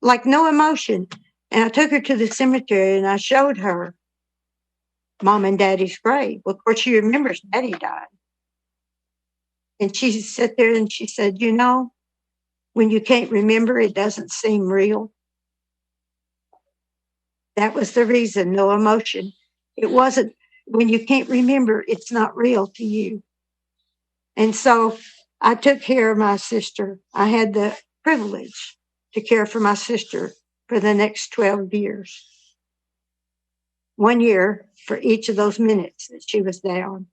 B: like no emotion. And I took her to the cemetery and I showed her Mom and Daddy's grave. Well, of course, she remembers Daddy died. And she sat there and she said, you know, when you can't remember, it doesn't seem real. That was the reason, no emotion. It wasn't, when you can't remember, it's not real to you. And so I took care of my sister. I had the privilege to care for my sister for the next 12 years. 1 year for each of those minutes that she was down.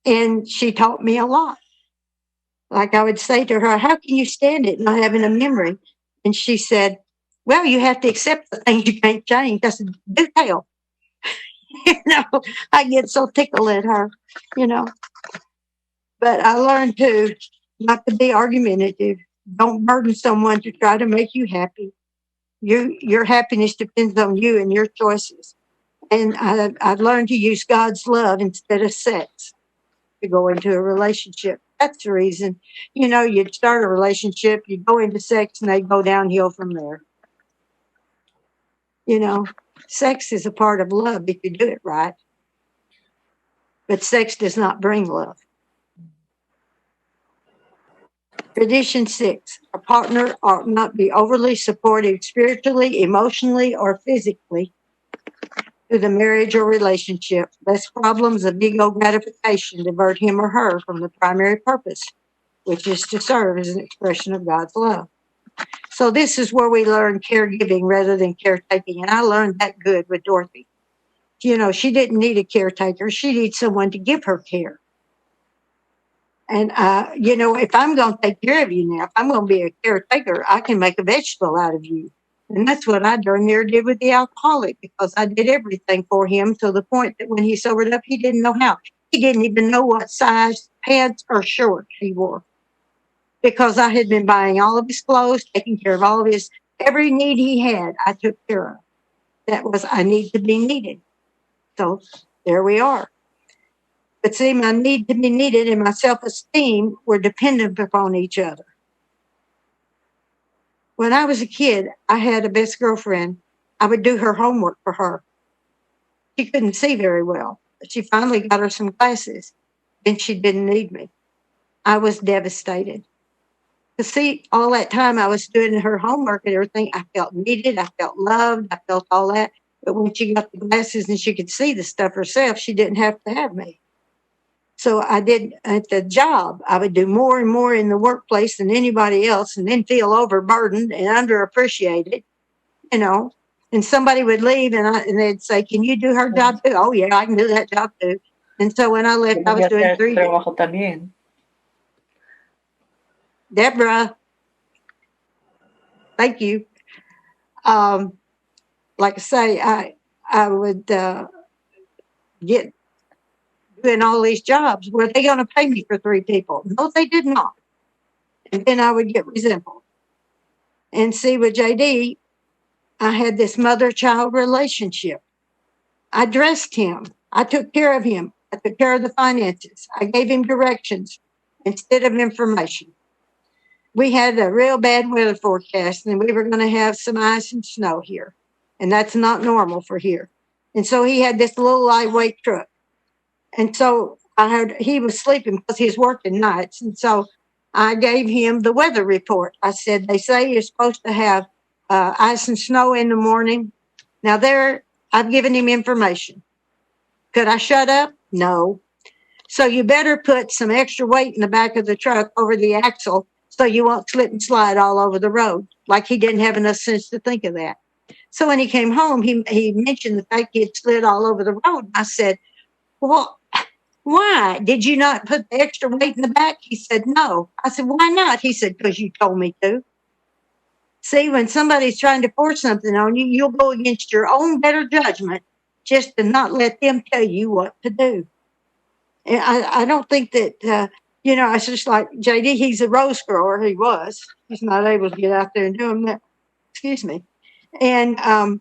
B: And she taught me a lot. Like I would say to her, how can you stand it not having a memory? And she said, well, you have to accept the things you can't change. I said, do tell. You know, I get so tickled at her, you know. But I learned not to be argumentative, Don't burden someone to try to make you happy. Your happiness depends on you and your choices. And I've learned to use God's love instead of sex to go into a relationship. That's the reason. You'd start a relationship, you go into sex, and they go downhill from there. Sex is a part of love if you do it right. But sex does not bring love. Tradition 6, a partner ought not be overly supportive spiritually, emotionally, or physically to the marriage or relationship, lest problems of ego gratification divert him or her from the primary purpose, which is to serve as an expression of God's love. So this is where we learn caregiving rather than caretaking. And I learned that good with Dorothy. She didn't need a caretaker. She needs someone to give her care. And, if I'm going to take care of you now, if I'm going to be a caretaker, I can make a vegetable out of you. And that's what I darn near did with the alcoholic, because I did everything for him to the point that when he sobered up, he didn't know how. He didn't even know what size pants or shorts he wore, because I had been buying all of his clothes, taking care of all of his, every need he had, I took care of. That was, I need to be needed. So there we are. But see, my need to be needed and my self-esteem were dependent upon each other. When I was a kid, I had a best girlfriend. I would do her homework for her. She couldn't see very well, but she finally got her some glasses, and she didn't need me. I was devastated. To see all that time I was doing her homework and everything, I felt needed, I felt loved, I felt all that. But when she got the glasses and she could see the stuff herself, she didn't have to have me. So I did at the job, I would do more and more in the workplace than anybody else, and then feel overburdened and underappreciated, and somebody would leave and they'd say, "Can you do her job too?" "Oh yeah, I can do that job too." And so when I left, I was doing 3 days.
C: Trabajo también.
B: Deborah, thank you. Like I say, I would get doing all these jobs. Were they going to pay me for 3 people? No, they did not. And then I would get resentful. And see, with JD, I had this mother-child relationship. I dressed him. I took care of him. I took care of the finances. I gave him directions instead of information. We had a real bad weather forecast, and we were going to have some ice and snow here. And that's not normal for here. And so he had this little lightweight truck. And so I heard he was sleeping because he was working nights. And so I gave him the weather report. I said, "They say you're supposed to have ice and snow in the morning." Now there, I've given him information. Could I shut up? No. "So you better put some extra weight in the back of the truck over the axle so you won't slip and slide all over the road." Like he didn't have enough sense to think of that. So when he came home, he mentioned the fact he had slid all over the road. I said, "Well, why? Did you not put the extra weight in the back?" He said, "No." I said, "Why not?" He said, "Because you told me to." See, when somebody's trying to force something on you, you'll go against your own better judgment just to not let them tell you what to do. And I don't think that, it's just like JD, he's a rose grower. He was. He's not able to get out there and do them that. Excuse me. And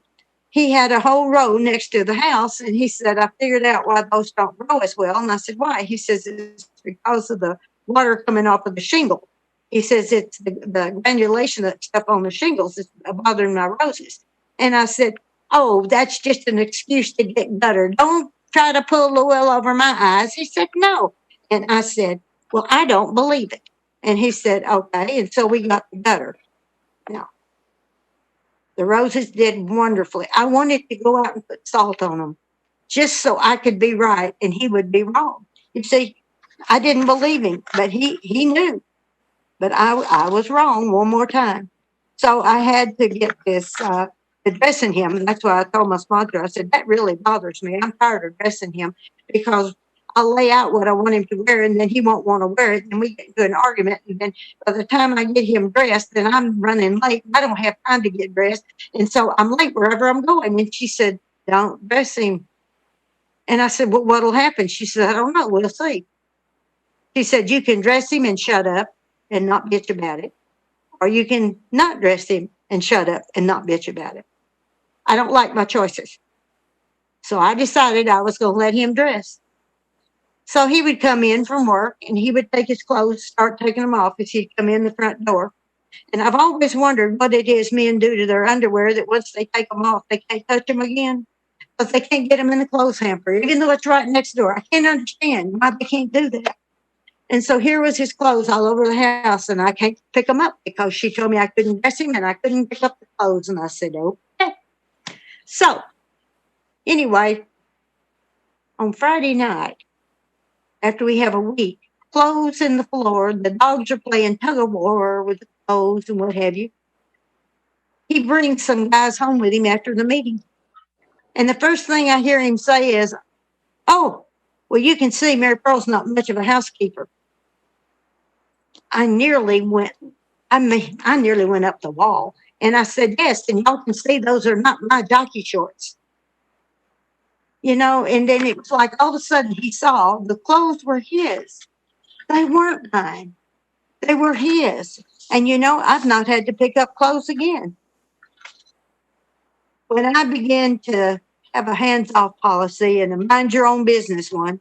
B: he had a whole row next to the house, and he said, "I figured out why those don't grow as well." And I said, "Why?" He says, "It's because of the water coming off of the shingle." He says, "It's the granulation that's up on the shingles is bothering my roses." And I said, "Oh, that's just an excuse to get gutter. Don't try to pull the wool over my eyes." He said, "No." And I said, "Well, I don't believe it." And he said, "Okay." And so we got the gutter. Now, the roses did wonderfully. I wanted to go out and put salt on them just so I could be right and he would be wrong. You see, I didn't believe him, but he knew. But I was wrong one more time. So I had to get this addressing him. And that's why I told my sponsor, I said, "That really bothers me. I'm tired of dressing him because I'll lay out what I want him to wear and then he won't want to wear it. And we get into an argument. And then by the time I get him dressed, then I'm running late. I don't have time to get dressed. And so I'm late wherever I'm going." And she said, "Don't dress him." And I said, "Well, what'll happen?" She said, "I don't know. We'll see." She said, "You can dress him and shut up and not bitch about it. or you can not dress him and shut up and not bitch about it. I don't like my choices. So I decided I was going to let him dress. So he would come in from work and he would take his clothes, start taking them off as he'd come in the front door. And I've always wondered what it is men do to their underwear that once they take them off, they can't touch them again because they can't get them in the clothes hamper, even though it's right next door. I can't understand why they can't do that. And so here was his clothes all over the house, and I can't pick them up because she told me I couldn't dress him and I couldn't pick up the clothes. And I said, okay. So anyway, on Friday night, after we have a week, clothes in the floor, the dogs are playing tug of war with the clothes and what have you. He brings some guys home with him after the meeting. And the first thing I hear him say is, oh, well, you can see Mary Pearl's not much of a housekeeper. I nearly went up the wall. And I said, yes, and y'all can see those are not my jockey shorts. You know, and then it was like all of a sudden he saw the clothes were his. They weren't mine. They were his. And, you know, I've not had to pick up clothes again. When I began to have a hands-off policy and a mind-your-own-business one,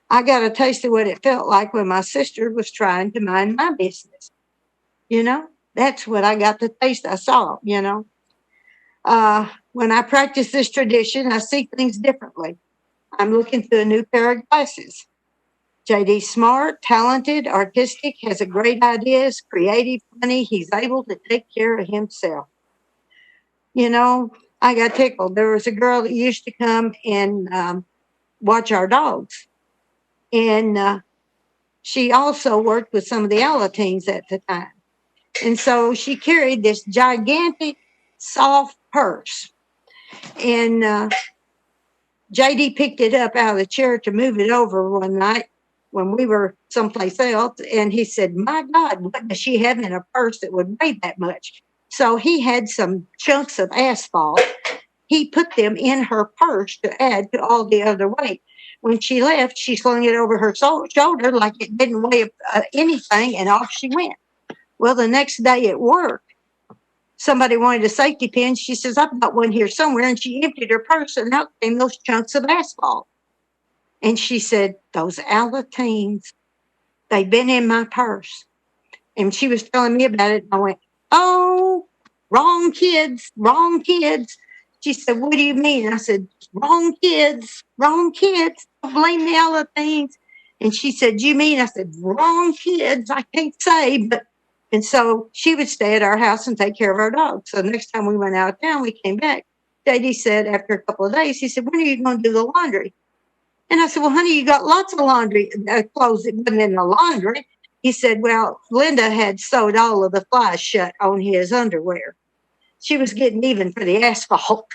B: I got a taste of what it felt like when my sister was trying to mind my business. You know, that's what I got the taste I saw, you know. When I practice this tradition, I see things differently. I'm looking through a new pair of glasses. JD's smart, talented, artistic, has a great ideas, creative, funny. He's able to take care of himself. You know, I got tickled. There was a girl that used to come and watch our dogs. And she also worked with some of the Al-Anon at the time. And so she carried this gigantic, soft purse. And JD picked it up out of the chair to move it over one night when we were someplace else. And he said, my God, what does she have in a purse that would weigh that much? So he had some chunks of asphalt. He put them in her purse to add to all the other weight. When she left, she slung it over her shoulder like it didn't weigh anything, and off she went. Well, the next day at work, somebody wanted a safety pin. She says, I've got one here somewhere. And she emptied her purse, and out came those chunks of asphalt. And she said, those Al-Anon, they've been in my purse. And she was telling me about it. And I went, oh, wrong kids, wrong kids. She said, what do you mean? I said, wrong kids, wrong kids. Don't blame the Al-Anon. And she said, you mean? I said, wrong kids. I can't say, but. And so she would stay at our house and take care of our dogs. So next time we went out of town, we came back. JD said after a couple of days, he said, when are you going to do the laundry? And I said, well, honey, you got lots of laundry clothes that wasn't in the laundry. He said, well, Linda had sewed all of the flies shut on his underwear. She was getting even for the asphalt.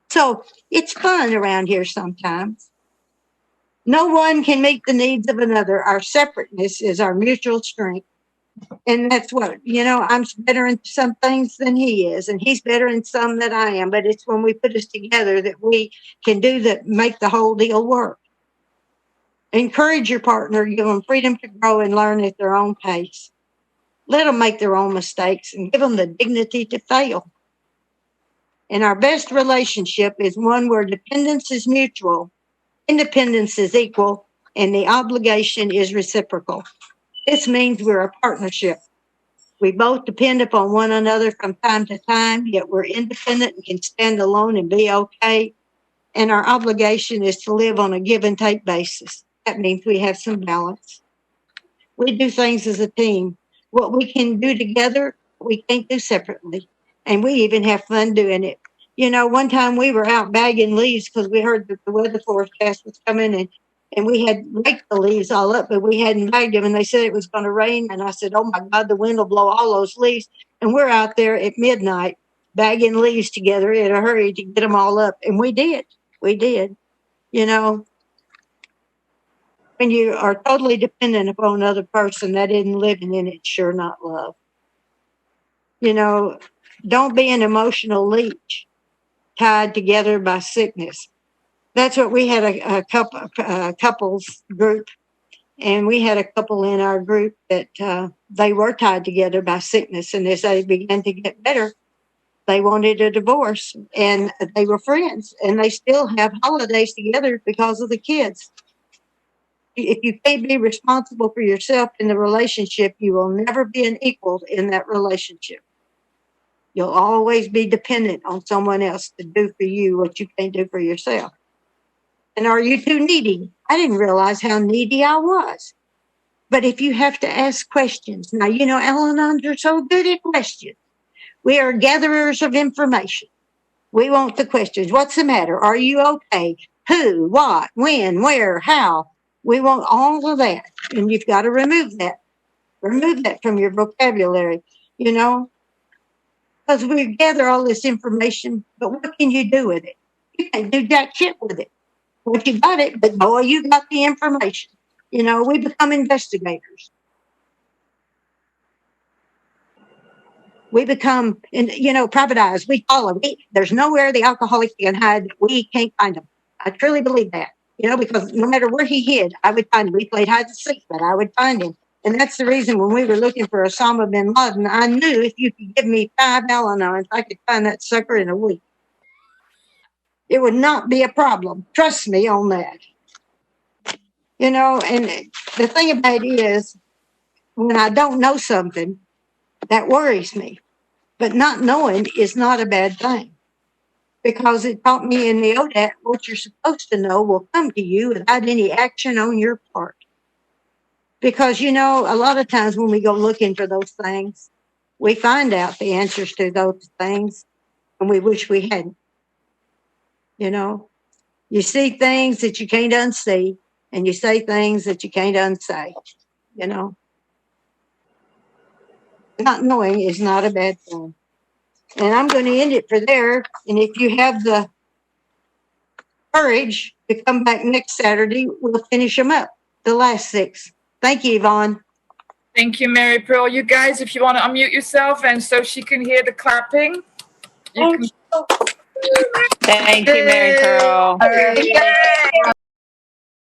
B: So it's fun around here sometimes. No one can meet the needs of another. Our separateness is our mutual strength. And that's what, you know, I'm better in some things than he is, and he's better in some than I am. But it's when we put us together that we can make the whole deal work. Encourage your partner, give them freedom to grow and learn at their own pace. Let them make their own mistakes and give them the dignity to fail. And our best relationship is one where dependence is mutual, independence is equal, and the obligation is reciprocal. This means we're a partnership. We both depend upon one another from time to time, yet we're independent and can stand alone and be okay. And our obligation is to live on a give and take basis. That means we have some balance. We do things as a team. What we can do together, we can't do separately. And we even have fun doing it. You know, one time we were out bagging leaves because we heard that the weather forecast was coming, and we had raked the leaves all up, but we hadn't bagged them, and they said it was going to rain. And I said, oh, my God, the wind will blow all those leaves. And we're out there at midnight bagging leaves together in a hurry to get them all up. And we did. We did. You know, when you are totally dependent upon another person, that isn't living, and it's sure not love. You know, don't be an emotional leech tied together by sickness. That's what we had a couples group, And we had a couple in our group that they were tied together by sickness. And as they began to get better, they wanted a divorce. And they were friends. And they still have holidays together because of the kids. If you can't be responsible for yourself in the relationship, you will never be an equal in that relationship. You'll always be dependent on someone else to do for you what you can't do for yourself. And are you too needy? I didn't realize how needy I was. But if you have to ask questions, now, you know, Al-Anons are so good at questions. We are gatherers of information. We want the questions. What's the matter? Are you okay? Who, what, when, where, how? We want all of that. And you've got to remove that. Remove that from your vocabulary, you know, because we gather all this information, but what can you do with it? You can't do jack shit with it. Well, you got it, but boy, you got the information. You know, we become investigators. We become, you know, private eyes. We follow. There's nowhere the alcoholic can hide. We can't find him. I truly believe that. You know, because no matter where he hid, I would find him. We played hide and seek, but I would find him. And that's the reason when we were looking for Osama bin Laden, I knew if you could give me 5 Al-Anons, I could find that sucker in a week. It would not be a problem. Trust me on that. You know, and the thing about it is, when I don't know something, that worries me. But not knowing is not a bad thing. Because it taught me in the ODAT what you're supposed to know will come to you without any action on your part. Because, you know, a lot of times when we go looking for those things, we find out the answers to those things and we wish we hadn't. You know, you see things that you can't unsee and you say things that you can't unsay, you know. Not knowing is not a bad thing. And I'm going to end it for there. And if you have the courage to come back next Saturday, we'll finish them up, the last 6. Thank you, Yvonne.
A: Thank you, Mary Pearl. You guys, if you want to unmute yourself and so she can hear the clapping, you can.
C: Thank you, Mary Pearl.
A: Yay.